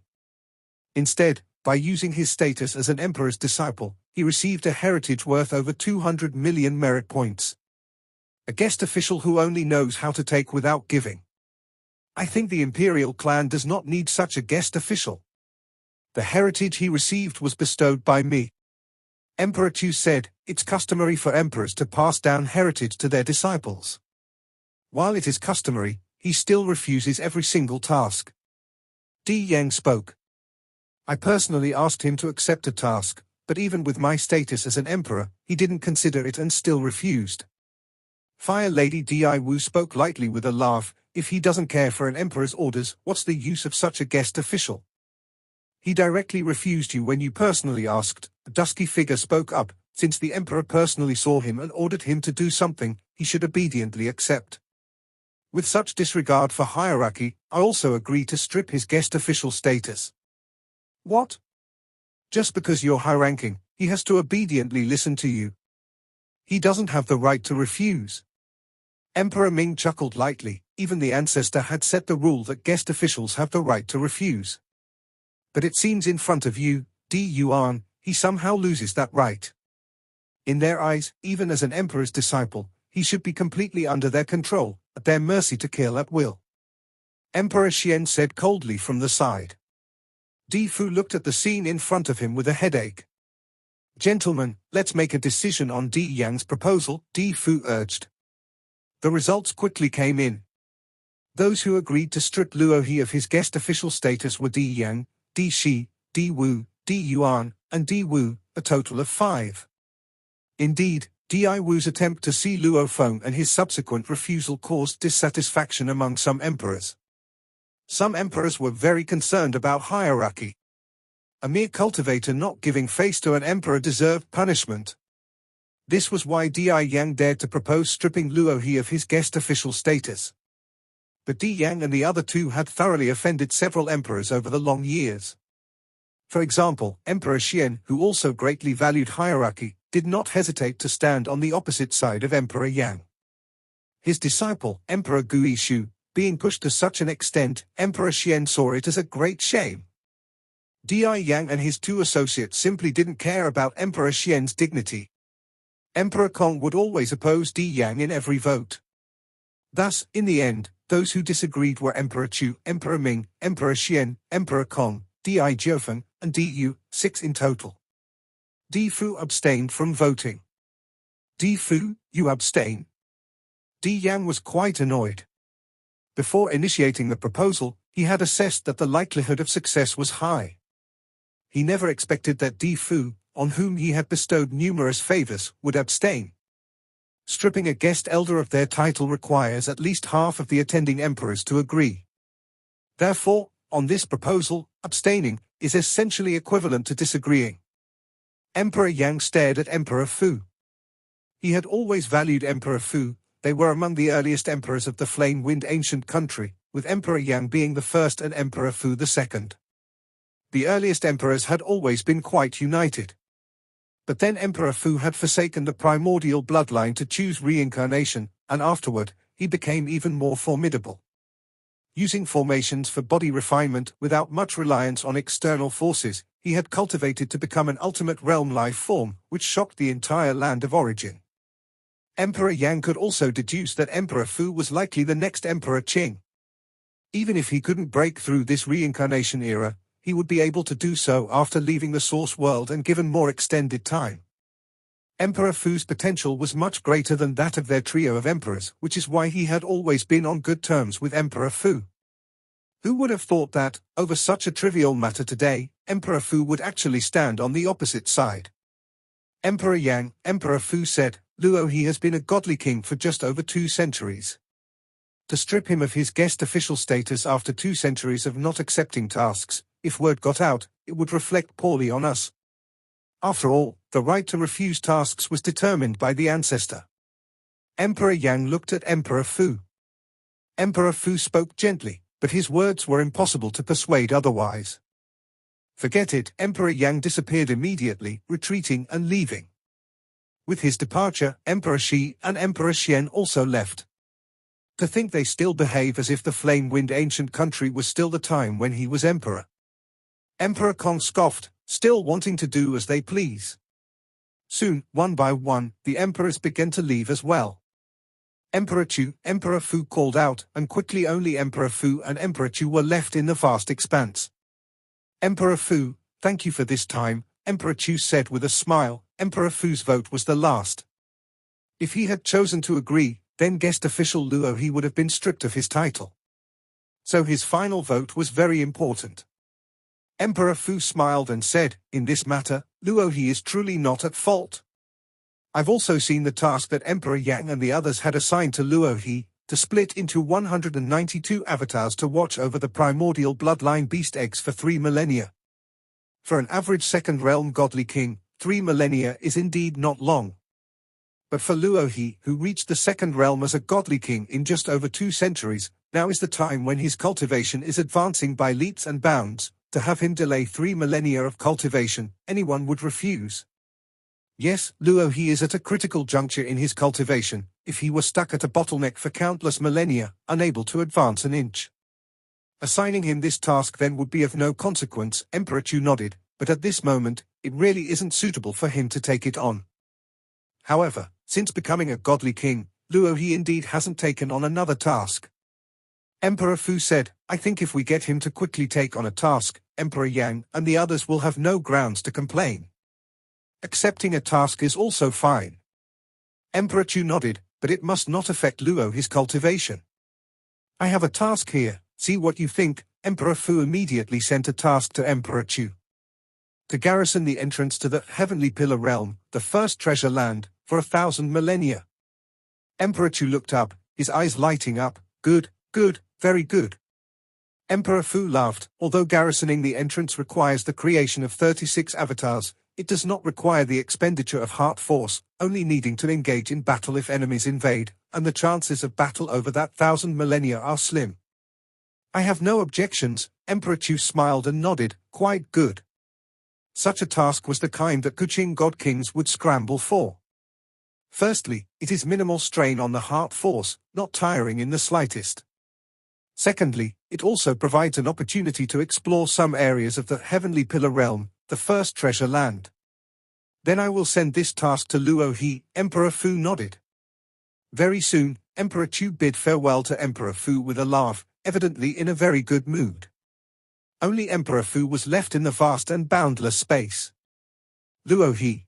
Instead, by using his status as an emperor's disciple, he received a heritage worth over 200 million merit points. A guest official who only knows how to take without giving. I think the imperial clan does not need such a guest official. The heritage he received was bestowed by me. Emperor Chu said, it's customary for emperors to pass down heritage to their disciples. While it is customary, he still refuses every single task. Di Yang spoke. I personally asked him to accept a task, but even with my status as an emperor, he didn't consider it and still refused. Fire Lady Di Wu spoke lightly with a laugh. If he doesn't care for an emperor's orders, what's the use of such a guest official? He directly refused you when you personally asked. A dusky figure spoke up. Since the emperor personally saw him and ordered him to do something, he should obediently accept. With such disregard for hierarchy, I also agree to strip his guest official status. What? Just because you're high-ranking, he has to obediently listen to you. He doesn't have the right to refuse. Emperor Ming chuckled lightly. Even the ancestor had set the rule that guest officials have the right to refuse. But it seems in front of you, Di Yuan, he somehow loses that right. In their eyes, even as an emperor's disciple, he should be completely under their control, at their mercy to kill at will. Emperor Xian said coldly from the side. Di Fu looked at the scene in front of him with a headache. Gentlemen, let's make a decision on Di Yang's proposal, Di Fu urged. The results quickly came in. Those who agreed to strip Luo He of his guest official status were Di Yang, Di Shi, Di Wu, Di Yuan, and Di Wu, a total of 5. Indeed, Di Wu's attempt to see Luo Feng and his subsequent refusal caused dissatisfaction among some emperors. Some emperors were very concerned about hierarchy. A mere cultivator not giving face to an emperor deserved punishment. This was why Di Yang dared to propose stripping Luo He of his guest official status. But Di Yang and the other two had thoroughly offended several emperors over the long years. For example, Emperor Xian, who also greatly valued hierarchy, did not hesitate to stand on the opposite side of Emperor Yang. His disciple, Emperor Gui Shu, being pushed to such an extent, Emperor Xian saw it as a great shame. Di Yang and his two associates simply didn't care about Emperor Xian's dignity. Emperor Kong would always oppose Di Yang in every vote. Thus, in the end, those who disagreed were Emperor Chu, Emperor Ming, Emperor Xian, Emperor Kong, Di Jiufeng, and Di Yu, 6 in total. Di Fu abstained from voting. Di Fu, you abstain? Di Yang was quite annoyed. Before initiating the proposal, he had assessed that the likelihood of success was high. He never expected that Di Fu, on whom he had bestowed numerous favors, would abstain. Stripping a guest elder of their title requires at least half of the attending emperors to agree. Therefore, on this proposal, abstaining is essentially equivalent to disagreeing. Emperor Yang stared at Emperor Fu. He had always valued Emperor Fu. They were among the earliest emperors of the flame-wind ancient country, with Emperor Yang being the first and Emperor Fu the second. The earliest emperors had always been quite united. But then Emperor Fu had forsaken the primordial bloodline to choose reincarnation, and afterward, he became even more formidable. Using formations for body refinement without much reliance on external forces, he had cultivated to become an ultimate realm life form, which shocked the entire land of origin. Emperor Yang could also deduce that Emperor Fu was likely the next Emperor Qing. Even if he couldn't break through this reincarnation era, he would be able to do so after leaving the source world and given more extended time. Emperor Fu's potential was much greater than that of their trio of emperors, which is why he had always been on good terms with Emperor Fu. Who would have thought that, over such a trivial matter today, Emperor Fu would actually stand on the opposite side? Emperor Yang, Emperor Fu said, Luo He has been a godly king for just over 2 centuries. To strip him of his guest official status after 2 centuries of not accepting tasks, if word got out, it would reflect poorly on us. After all, the right to refuse tasks was determined by the ancestor. Emperor Yang looked at Emperor Fu. Emperor Fu spoke gently, but his words were impossible to persuade otherwise. Forget it, Emperor Yang disappeared immediately, retreating and leaving. With his departure, Emperor Shi and Emperor Xian also left. To think they still behave as if the flame-wind ancient country was still the time when he was emperor. Emperor Kong scoffed, still wanting to do as they please. Soon, one by one, the emperors began to leave as well. Emperor Chu, Emperor Fu called out, and quickly only Emperor Fu and Emperor Chu were left in the vast expanse. Emperor Fu, thank you for this time, Emperor Chu said with a smile. Emperor Fu's vote was the last. If he had chosen to agree, then guest official Luo He would have been stripped of his title. So his final vote was very important. Emperor Fu smiled and said, in this matter, Luo He is truly not at fault. I've also seen the task that Emperor Yang and the others had assigned to Luo He, to split into 192 avatars to watch over the primordial bloodline beast eggs for 3 millennia. For an average second realm godly king, 3 millennia is indeed not long. But for Luo He, who reached the second realm as a godly king in just over 2 centuries, now is the time when his cultivation is advancing by leaps and bounds. To have him delay 3 millennia of cultivation, anyone would refuse. Yes, Luo He is at a critical juncture in his cultivation. If he were stuck at a bottleneck for countless millennia, unable to advance an inch. Assigning him this task then would be of no consequence, Emperor Chu nodded, but at this moment, it really isn't suitable for him to take it on. However, since becoming a godly king, Luo He indeed hasn't taken on another task. Emperor Fu said, I think if we get him to quickly take on a task, Emperor Yang and the others will have no grounds to complain. Accepting a task is also fine. Emperor Chu nodded, but it must not affect Luo He's cultivation. I have a task here, see what you think. Emperor Fu immediately sent a task to Emperor Chu. To garrison the entrance to the Heavenly Pillar Realm, the first treasure land, for 1,000 millennia. Emperor Chu looked up, his eyes lighting up. Good, good, very good. Emperor Fu laughed. Although garrisoning the entrance requires the creation of 36 avatars, it does not require the expenditure of heart force, only needing to engage in battle if enemies invade, and the chances of battle over that 1,000 millennia are slim. I have no objections, Emperor Chu smiled and nodded, quite good. Such a task was the kind that Kuching God Kings would scramble for. Firstly, it is minimal strain on the heart force, not tiring in the slightest. Secondly, it also provides an opportunity to explore some areas of the Heavenly Pillar Realm, the first treasure land. Then I will send this task to Luo He, Emperor Fu nodded. Very soon, Emperor Chu bid farewell to Emperor Fu with a laugh, evidently in a very good mood. Only Emperor Fu was left in the vast and boundless space. Luo He.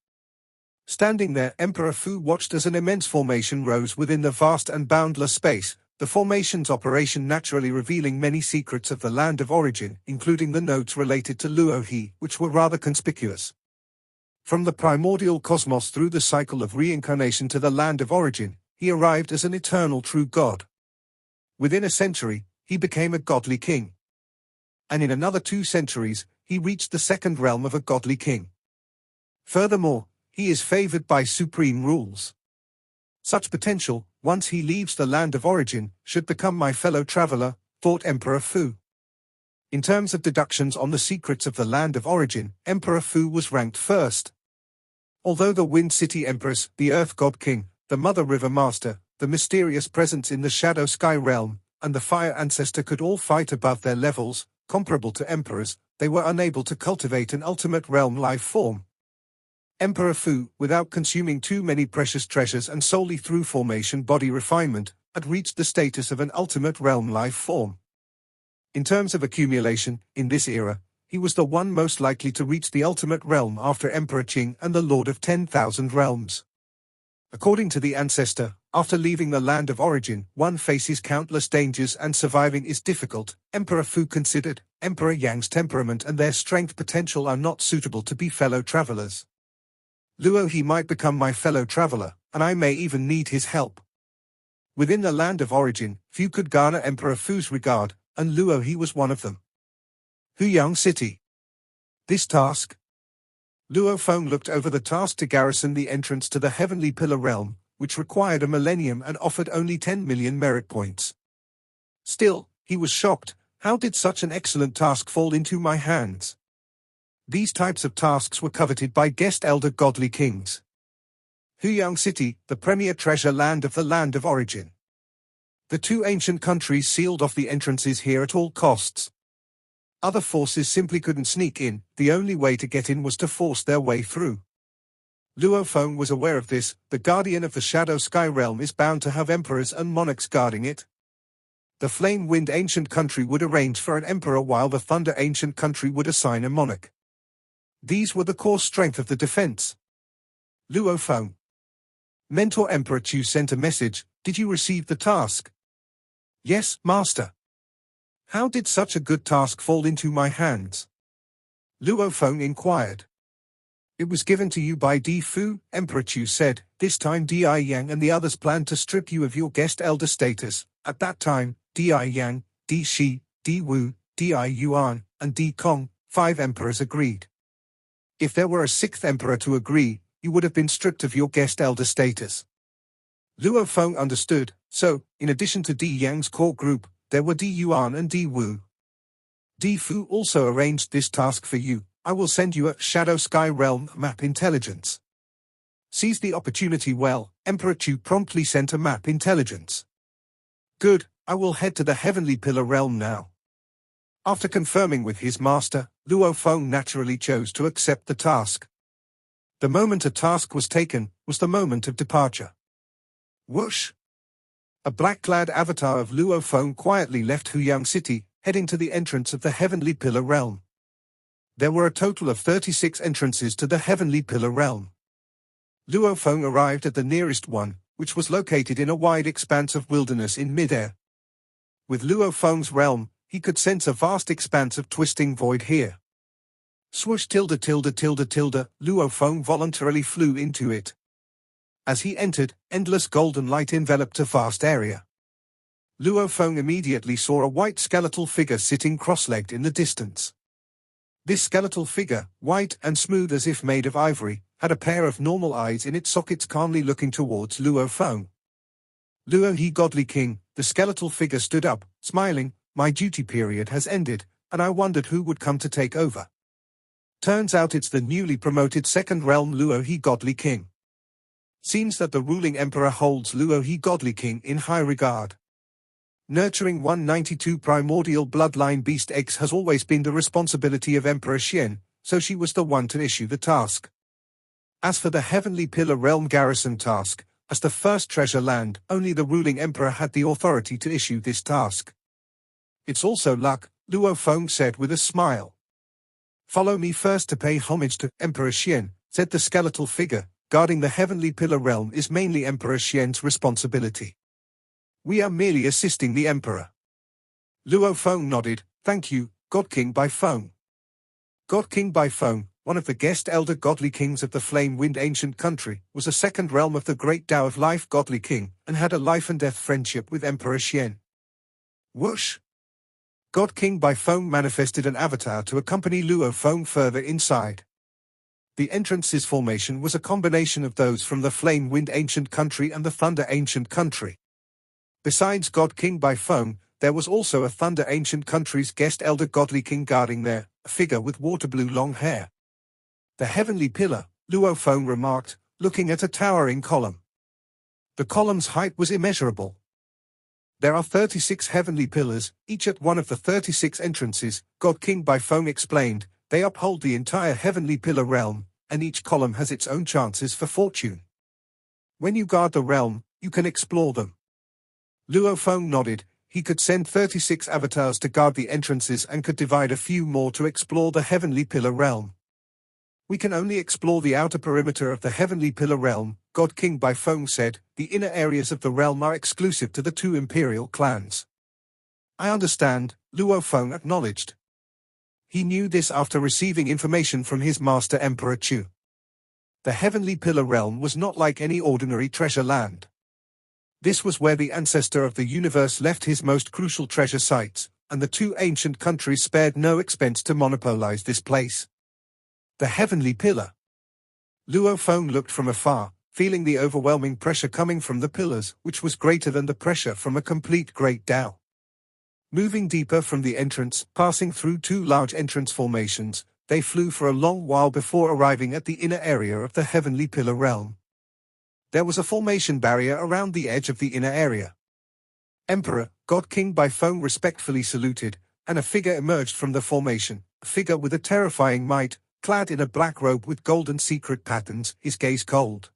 Standing there, Emperor Fu watched as an immense formation rose within the vast and boundless space, the formation's operation naturally revealing many secrets of the land of origin, including the nodes related to Luo He, which were rather conspicuous. From the primordial cosmos through the cycle of reincarnation to the land of origin, he arrived as an eternal true god. Within a century, he became a godly king. And in another 2 centuries, he reached the second realm of a godly king. Furthermore, he is favored by supreme rules. Such potential, once he leaves the land of origin, should become my fellow traveler, thought Emperor Fu. In terms of deductions on the secrets of the land of origin, Emperor Fu was ranked first. Although the Wind City Empress, the Earth God King, the Mother River Master, the mysterious presence in the Shadow Sky Realm, and the Fire Ancestor could all fight above their levels, comparable to emperors, they were unable to cultivate an ultimate realm life form. Emperor Fu, without consuming too many precious treasures and solely through formation body refinement, had reached the status of an ultimate realm life form. In terms of accumulation, in this era, He was the one most likely to reach the ultimate realm after Emperor Qing and the Lord of 10,000 Realms. According to the ancestor, after leaving the land of origin, one faces countless dangers and surviving is difficult. Emperor Fu considered, Emperor Yang's temperament and their strength potential are not suitable to be fellow travelers. Luo he might become my fellow traveler, and I may even need his help. Within the land of origin, few could garner Emperor Fu's regard, and Luo he was one of them. Huyang City. This task. Luo Feng looked over the task to garrison the entrance to the Heavenly Pillar Realm, which required a millennium and offered only 10 million merit points. Still, he was shocked. How did such an excellent task fall into my hands? These types of tasks were coveted by guest elder godly kings. Huyang City, the premier treasure land of the land of origin. The two ancient countries sealed off the entrances here at all costs. Other forces simply couldn't sneak in, the only way to get in was to force their way through. Luo Feng was aware of this. The guardian of the Shadow Sky Realm is bound to have emperors and monarchs guarding it. The Flame Wind Ancient Country would arrange for an emperor while the Thunder Ancient Country would assign a monarch. These were the core strength of the defense. Luo Feng. Mentor Emperor Chu sent a message. Did you receive the task? Yes, Master. How did such a good task fall into my hands? Luo Feng inquired. It was given to you by Di Fu, Emperor Chu said. This time Di Yang and the others planned to strip you of your guest elder status. At that time, Di Yang, Di Shi, Di Wu, Di Yuan, and Di Kong, 5 emperors agreed. If there were a 6th emperor to agree, you would have been stripped of your guest elder status. Luo Feng understood. So, in addition to Di Yang's core group, there were Di Yuan and Di Wu. Di Fu also arranged this task for you. I will send you a Shadow Sky Realm map intelligence. Seize the opportunity well. Emperor Chu promptly sent a map intelligence. Good, I will head to the Heavenly Pillar Realm now. After confirming with his master, Luo Feng naturally chose to accept the task. The moment a task was taken, was the moment of departure. Whoosh! A black-clad avatar of Luo Feng quietly left Huyang City, heading to the entrance of the Heavenly Pillar Realm. There were a total of 36 entrances to the Heavenly Pillar Realm. Luo Feng arrived at the nearest one, which was located in a wide expanse of wilderness in midair. With Luo Feng's realm, he could sense a vast expanse of twisting void here. Swoosh .. Luo Feng voluntarily flew into it. As he entered, endless golden light enveloped a vast area. Luo Feng immediately saw a white skeletal figure sitting cross-legged in the distance. This skeletal figure, white and smooth as if made of ivory, had a pair of normal eyes in its sockets calmly looking towards Luo Feng. Luo he godly king, the skeletal figure stood up, smiling. My duty period has ended, and I wondered who would come to take over. Turns out it's the newly promoted second realm Luo he godly king. Seems that the ruling emperor holds Luo he godly king in high regard. Nurturing 192 primordial bloodline beast eggs has always been the responsibility of Emperor Xian, so she was the one to issue the task. As for the Heavenly Pillar Realm Garrison task, as the first treasure land, only the ruling emperor had the authority to issue this task. It's also luck, Luo Feng said with a smile. Follow me first to pay homage to Emperor Xian, said the skeletal figure. Guarding the Heavenly Pillar Realm is mainly Emperor Xian's responsibility. We are merely assisting the Emperor. Luo Feng nodded. Thank you, God King Bai Feng. God King Bai Feng, one of the guest elder godly kings of the Flame Wind Ancient Country, was a second realm of the Great Tao of Life godly king, and had a life-and-death friendship with Emperor Xian. Whoosh! God King Bai Feng manifested an avatar to accompany Luo Feng further inside. The entrance's formation was a combination of those from the Flame Wind Ancient Country and the Thunder Ancient Country. Besides God King Bai Feng, there was also a Thunder Ancient Country's guest elder godly king guarding there, a figure with water blue long hair. The Heavenly Pillar, Luo Feng remarked, looking at a towering column. The column's height was immeasurable. There are 36 heavenly pillars, each at one of the 36 entrances, God King Bai Feng explained. They uphold the entire Heavenly Pillar realm, and each column has its own chances for fortune. When you guard the realm, you can explore them. Luo Feng nodded. He could send 36 avatars to guard the entrances and could divide a few more to explore the Heavenly Pillar realm. We can only explore the outer perimeter of the Heavenly Pillar realm, God King Baifeng said. The inner areas of the realm are exclusive to the two imperial clans. I understand, Luo Feng acknowledged. He knew this after receiving information from his master Emperor Chu. The Heavenly Pillar realm was not like any ordinary treasure land. This was where the ancestor of the universe left his most crucial treasure sites, and the two ancient countries spared no expense to monopolize this place. The Heavenly Pillar. Luo Feng looked from afar, feeling the overwhelming pressure coming from the pillars, which was greater than the pressure from a complete Great Tao. Moving deeper from the entrance, passing through two large entrance formations, they flew for a long while before arriving at the inner area of the Heavenly Pillar realm. There was a formation barrier around the edge of the inner area. Emperor, God King Baifeng respectfully saluted, and a figure emerged from the formation, a figure with a terrifying might, clad in a black robe with golden secret patterns, his gaze cold.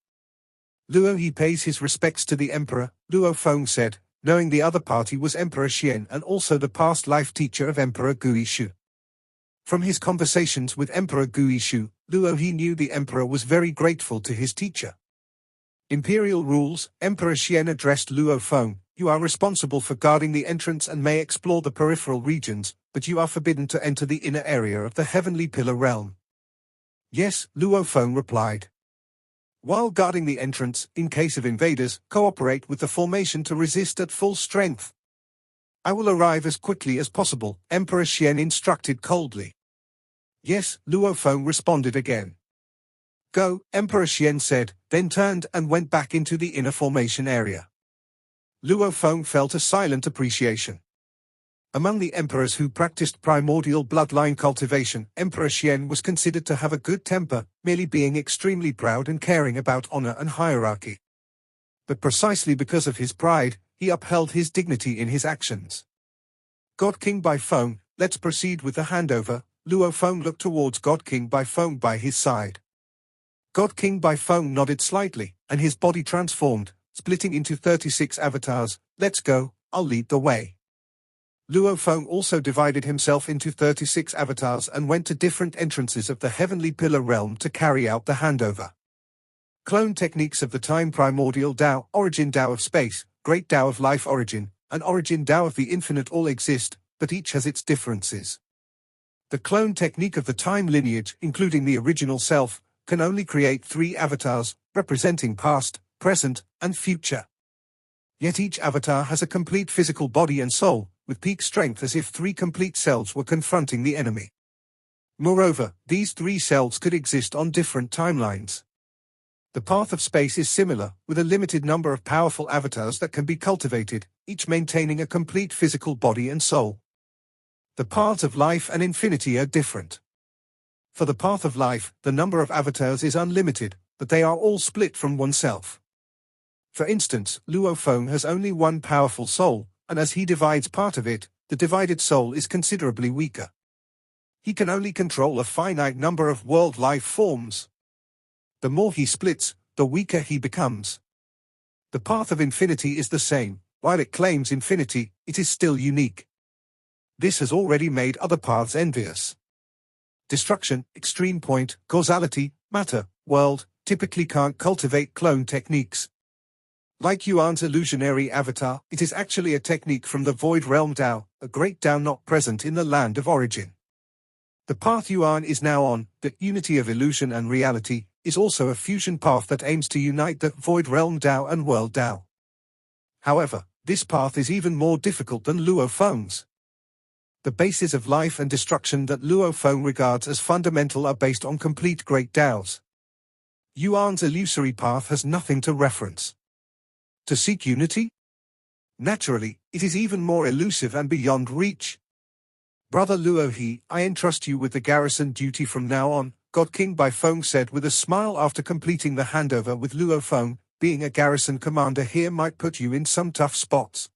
Luo he pays his respects to the Emperor, Luo Feng said, knowing the other party was Emperor Xian and also the past life teacher of Emperor Guishu. From his conversations with Emperor Guishu, Luo he knew the Emperor was very grateful to his teacher. Imperial rules, Emperor Xian addressed Luo Feng, you are responsible for guarding the entrance and may explore the peripheral regions, but you are forbidden to enter the inner area of the Heavenly Pillar realm. Yes, Luo Feng replied. While guarding the entrance, in case of invaders, cooperate with the formation to resist at full strength. I will arrive as quickly as possible, Emperor Xian instructed coldly. Yes, Luo Feng responded again. Go, Emperor Xian said, then turned and went back into the inner formation area. Luo Feng felt a silent appreciation. Among the emperors who practiced primordial bloodline cultivation, Emperor Xian was considered to have a good temper, merely being extremely proud and caring about honor and hierarchy. But precisely because of his pride, he upheld his dignity in his actions. God King Baifeng, let's proceed with the handover. Luo Feng looked towards God King Baifeng by his side. God King Baifeng nodded slightly, and his body transformed, splitting into 36 avatars. Let's go, I'll lead the way. Luo Feng also divided himself into 36 avatars and went to different entrances of the Heavenly Pillar realm to carry out the handover. Clone techniques of the time primordial Tao, origin Tao of space, great Tao of life origin, and origin Tao of the infinite all exist, but each has its differences. The clone technique of the time lineage, including the original self, can only create 3 avatars, representing past, present, and future. Yet each avatar has a complete physical body and soul, with peak strength as if 3 complete selves were confronting the enemy. Moreover, these 3 selves could exist on different timelines. The path of space is similar, with a limited number of powerful avatars that can be cultivated, each maintaining a complete physical body and soul. The paths of life and infinity are different. For the path of life, the number of avatars is unlimited, but they are all split from oneself. For instance, Luo Feng has only one powerful soul, and as he divides part of it, the divided soul is considerably weaker. He can only control a finite number of world life forms. The more he splits, the weaker he becomes. The path of infinity is the same. While it claims infinity, it is still unique. This has already made other paths envious. Destruction, extreme point, causality, matter, world, typically can't cultivate clone techniques. Like Yuan's illusionary avatar, it is actually a technique from the Void Realm Tao, a great Tao not present in the land of origin. The path Yuan is now on, the unity of illusion and reality, is also a fusion path that aims to unite the Void Realm Tao and World Tao. However, this path is even more difficult than Luo Feng's. The bases of life and destruction that Luo Feng regards as fundamental are based on complete great Taos. Yuan's illusory path has nothing to reference. To seek unity? Naturally, it is even more elusive and beyond reach. Brother Luo He, I entrust you with the garrison duty from now on, God King Baifeng said with a smile after completing the handover with Luo Feng. Being a garrison commander here might put you in some tough spots.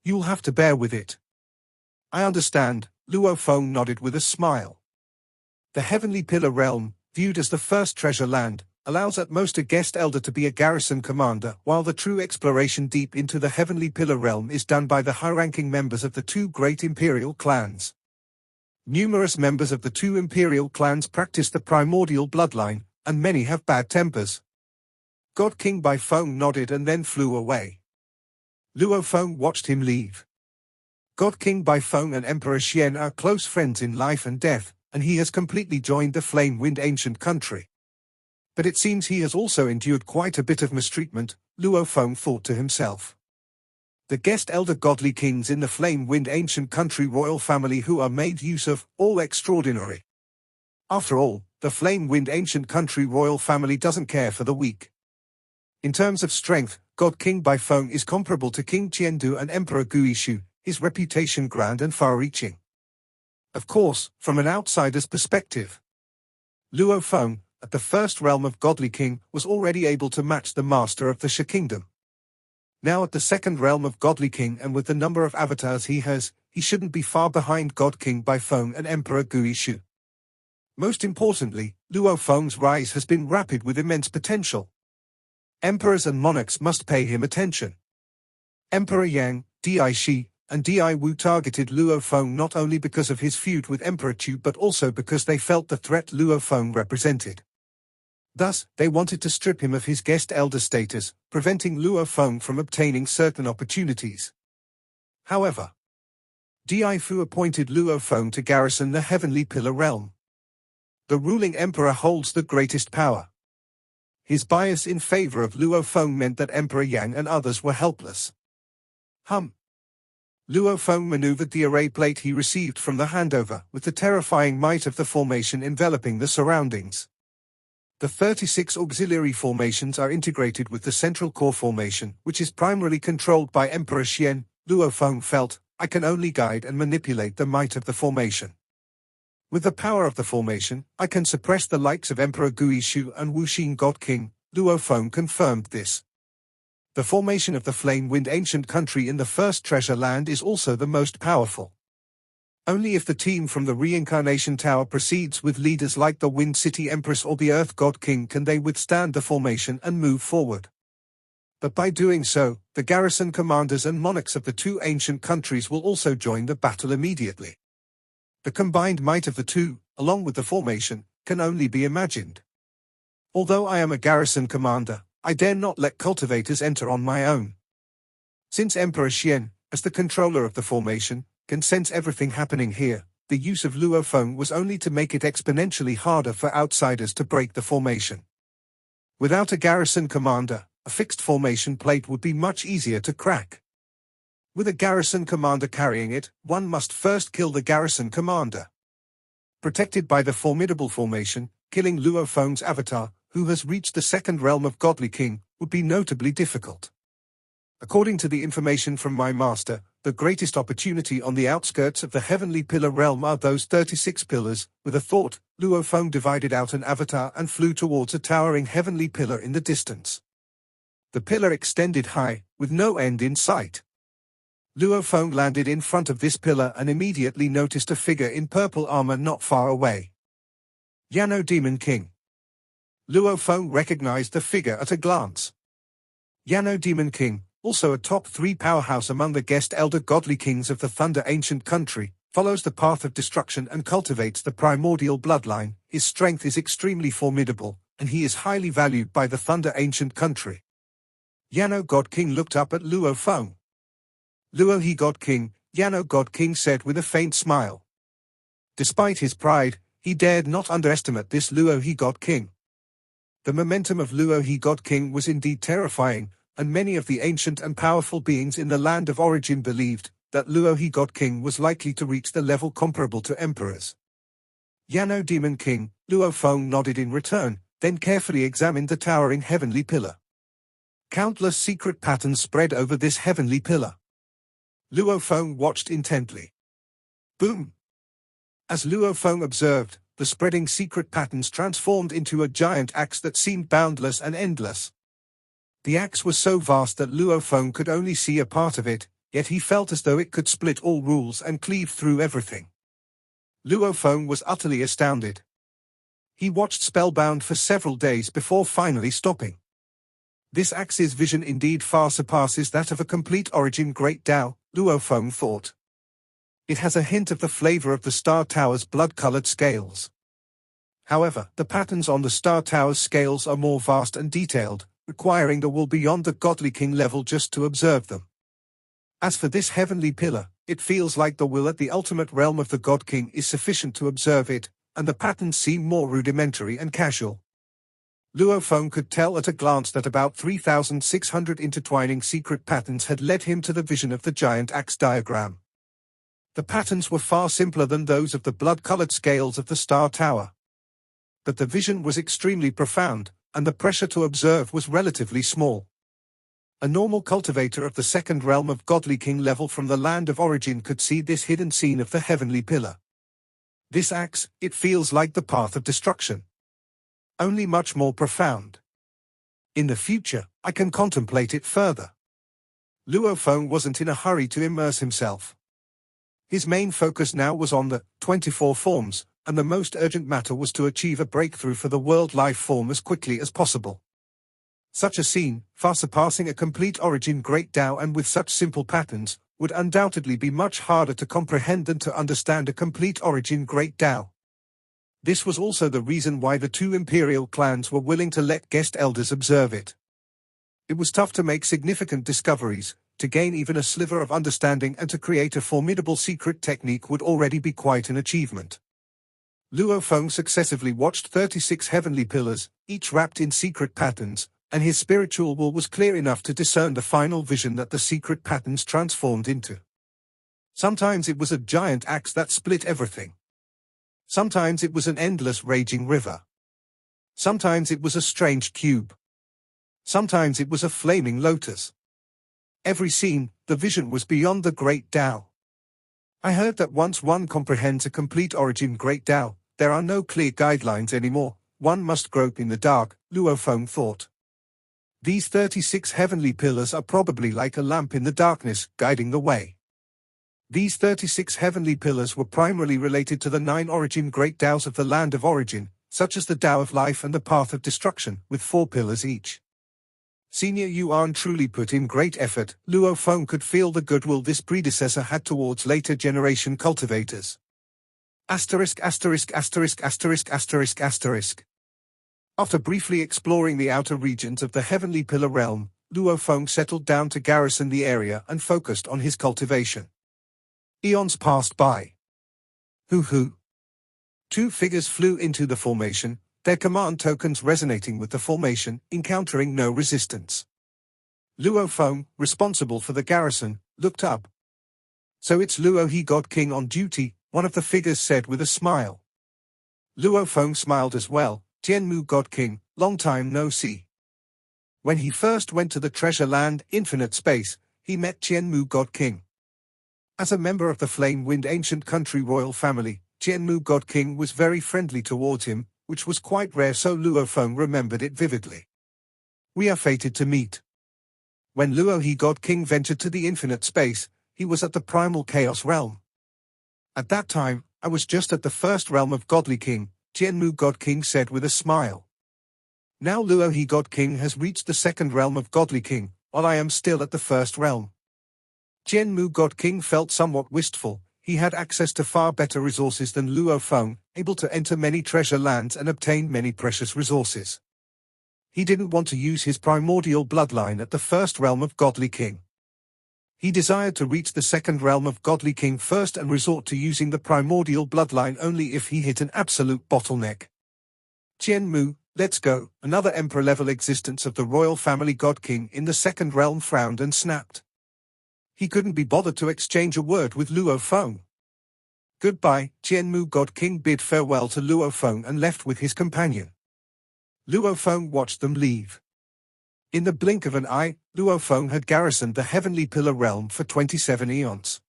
You'll have to bear with it. I understand, Luo Feng nodded with a smile. The Heavenly Pillar realm, viewed as the first treasure land, allows at most a guest elder to be a garrison commander, while the true exploration deep into the Heavenly Pillar realm is done by the high-ranking members of the two great imperial clans. Numerous members of the two imperial clans practice the primordial bloodline, and many have bad tempers. God King Bai Feng nodded and then flew away. Luo Feng watched him leave. God King Bai Feng and Emperor Xian are close friends in life and death, and he has completely joined the Flame-Wind ancient country. But it seems he has also endured quite a bit of mistreatment, Luo Feng thought to himself. The guest elder godly kings in the Flame-Wind ancient country royal family who are made use of, all extraordinary. After all, the Flame-Wind ancient country royal family doesn't care for the weak. In terms of strength, God King Bai Feng is comparable to King Qiandu and Emperor Guishu, his reputation grand and far-reaching. Of course, from an outsider's perspective, Luo Feng, at the first realm of Godly King, was already able to match the master of the Shi Kingdom. Now at the second realm of Godly King and with the number of avatars he has, he shouldn't be far behind God King Bai Feng and Emperor Guishu. Most importantly, Luo Feng's rise has been rapid with immense potential. Emperors and monarchs must pay him attention. Emperor Yang, Di Shi, and Di Wu targeted Luo Feng not only because of his feud with Emperor Chu but also because they felt the threat Luo Feng represented. Thus, they wanted to strip him of his guest elder status, preventing Luo Feng from obtaining certain opportunities. However, Di Fu appointed Luo Feng to garrison the Heavenly Pillar realm. The ruling emperor holds the greatest power. His bias in favor of Luo Feng meant that Emperor Yang and others were helpless. Luo Feng maneuvered the array plate he received from the handover, with the terrifying might of the formation enveloping the surroundings. The 36 auxiliary formations are integrated with the central core formation, which is primarily controlled by Emperor Xian. Luo Feng felt, I can only guide and manipulate the might of the formation. With the power of the formation, I can suppress the likes of Emperor Guishu and Wuxin God King. Luo Feng confirmed this. The formation of the Flame-Wind ancient country in the first treasure land is also the most powerful. Only if the team from the Reincarnation Tower proceeds with leaders like the Wind City Empress or the Earth God King can they withstand the formation and move forward. But by doing so, the garrison commanders and monarchs of the two ancient countries will also join the battle immediately. The combined might of the two, along with the formation, can only be imagined. Although I am a garrison commander, I dare not let cultivators enter on my own. Since Emperor Xian, as the controller of the formation, can sense everything happening here, the use of Luo Feng was only to make it exponentially harder for outsiders to break the formation. Without a garrison commander, a fixed formation plate would be much easier to crack. With a garrison commander carrying it, one must first kill the garrison commander. Protected by the formidable formation, killing Luo Feng's avatar, who has reached the second realm of Godly King, would be notably difficult. According to the information from my master, the greatest opportunity on the outskirts of the Heavenly Pillar realm are those 36 pillars. With a thought, Luo Feng divided out an avatar and flew towards a towering Heavenly Pillar in the distance. The pillar extended high, with no end in sight. Luo Feng landed in front of this pillar and immediately noticed a figure in purple armor not far away. Yano Demon King. Luo Feng recognized the figure at a glance. Yano Demon King, also a top 3 powerhouse among the guest elder godly kings of the Thunder ancient country, follows the path of destruction and cultivates the primordial bloodline. His strength is extremely formidable, and he is highly valued by the Thunder ancient country. Yano God King looked up at Luo Feng. Luo he God King, Yano God King said with a faint smile. Despite his pride, he dared not underestimate this Luo he God King. The momentum of Luo he God King was indeed terrifying, and many of the ancient and powerful beings in the land of origin believed that Luo he God King was likely to reach the level comparable to emperors. Yano Demon King, Luo Feng nodded in return, then carefully examined the towering heavenly pillar. Countless secret patterns spread over this heavenly pillar. Luo Feng watched intently. Boom! As Luo Feng observed, the spreading secret patterns transformed into a giant axe that seemed boundless and endless. The axe was so vast that Luo Feng could only see a part of it, yet he felt as though it could split all rules and cleave through everything. Luo Feng was utterly astounded. He watched spellbound for several days before finally stopping. This axe's vision indeed far surpasses that of a complete origin great Tao, Luo Feng thought. It has a hint of the flavor of the Star Tower's blood-colored scales. However, the patterns on the Star Tower's scales are more vast and detailed, requiring the will beyond the Godly King level just to observe them. As for this heavenly pillar, it feels like the will at the ultimate realm of the God King is sufficient to observe it, and the patterns seem more rudimentary and casual. Luo Feng could tell at a glance that about 3,600 intertwining secret patterns had led him to the vision of the giant axe diagram. The patterns were far simpler than those of the blood-colored scales of the Star Tower. But the vision was extremely profound, and the pressure to observe was relatively small. A normal cultivator of the second realm of Godly King level from the land of origin could see this hidden scene of the heavenly pillar. This axe, it feels like the path of destruction. Only much more profound. In the future, I can contemplate it further. Luo Feng wasn't in a hurry to immerse himself. His main focus now was on the 24 forms, and the most urgent matter was to achieve a breakthrough for the world life form as quickly as possible. Such a scene, far surpassing a complete origin great Tao and with such simple patterns, would undoubtedly be much harder to comprehend than to understand a complete origin great Tao. This was also the reason why the two imperial clans were willing to let guest elders observe it. It was tough to make significant discoveries, to gain even a sliver of understanding, and to create a formidable secret technique would already be quite an achievement. Luo Feng successively watched 36 heavenly pillars, each wrapped in secret patterns, and his spiritual will was clear enough to discern the final vision that the secret patterns transformed into. Sometimes it was a giant axe that split everything. Sometimes it was an endless raging river. Sometimes it was a strange cube. Sometimes it was a flaming lotus. Every scene, the vision was beyond the great Tao. I heard that once one comprehends a complete origin great Tao, there are no clear guidelines anymore, one must grope in the dark, Luo Feng thought. These 36 heavenly pillars are probably like a lamp in the darkness, guiding the way. These 36 heavenly pillars were primarily related to the 9 origin great Taos of the land of origin, such as the Tao of life and the path of destruction, with 4 pillars each. Senior Yuan truly put in great effort. Luo Feng could feel the goodwill this predecessor had towards later generation cultivators. Asterisk asterisk asterisk asterisk asterisk asterisk. After briefly exploring the outer regions of the heavenly pillar realm, Luo Feng settled down to garrison the area and focused on his cultivation. Eons passed by. Hoo-hoo. 2 figures flew into the formation, their command tokens resonating with the formation, encountering no resistance. Luo Feng, responsible for the garrison, looked up. So it's Luo he God King on duty, one of the figures said with a smile. Luo Feng smiled as well. Tianmu God King, long time no see. When he first went to the treasure land, infinite space, he met Tianmu God King. As a member of the Flame Wind ancient country royal family, Tianmu God King was very friendly towards him, which was quite rare, so Luo Feng remembered it vividly. We are fated to meet. When Luo he God King ventured to the infinite space, he was at the primal chaos realm. At that time, I was just at the first realm of Godly King, Tianmu God King said with a smile. Now Luo he God King has reached the second realm of Godly King, while I am still at the first realm. Tianmu God King felt somewhat wistful. He had access to far better resources than Luo Feng, able to enter many treasure lands and obtain many precious resources. He didn't want to use his primordial bloodline at the first realm of Godly King. He desired to reach the second realm of Godly King first and resort to using the primordial bloodline only if he hit an absolute bottleneck. Tianmu, let's go. Another emperor-level existence of the royal family God King in the second realm frowned and snapped. He couldn't be bothered to exchange a word with Luo Feng. Goodbye, Tianmu God King bid farewell to Luo Feng and left with his companion. Luo Feng watched them leave. In the blink of an eye, Luo Feng had garrisoned the heavenly pillar realm for 27 eons.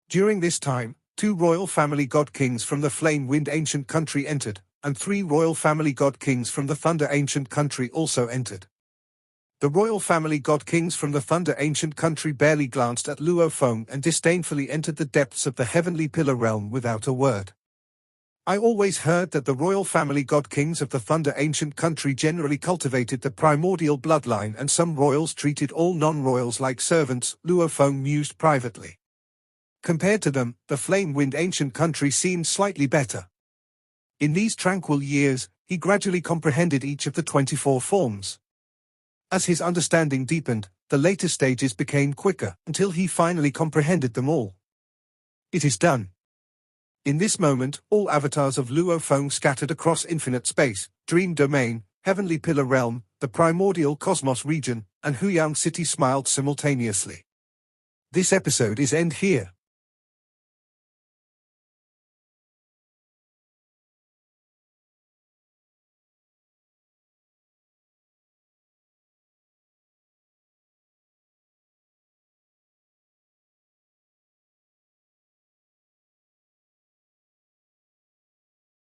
During this time, 2 royal family God Kings from the Flame Wind ancient country entered, and 3 royal family God Kings from the Thunder ancient country also entered. The royal family God Kings from the Thunder ancient country barely glanced at Luo Feng and disdainfully entered the depths of the heavenly pillar realm without a word. I always heard that the royal family god kings of the Thunder ancient country generally cultivated the primordial bloodline, and some royals treated all non-royals like servants, Luo Feng mused privately. Compared to them, the Flame Wind ancient country seemed slightly better. In these tranquil years, he gradually comprehended each of the 24 forms. As his understanding deepened, the later stages became quicker, until he finally comprehended them all. It is done. In this moment, all avatars of Luo Feng scattered across infinite space, Dream Domain, Heavenly Pillar Realm, the Primordial Cosmos region, and Huyang City smiled simultaneously. This episode is end here.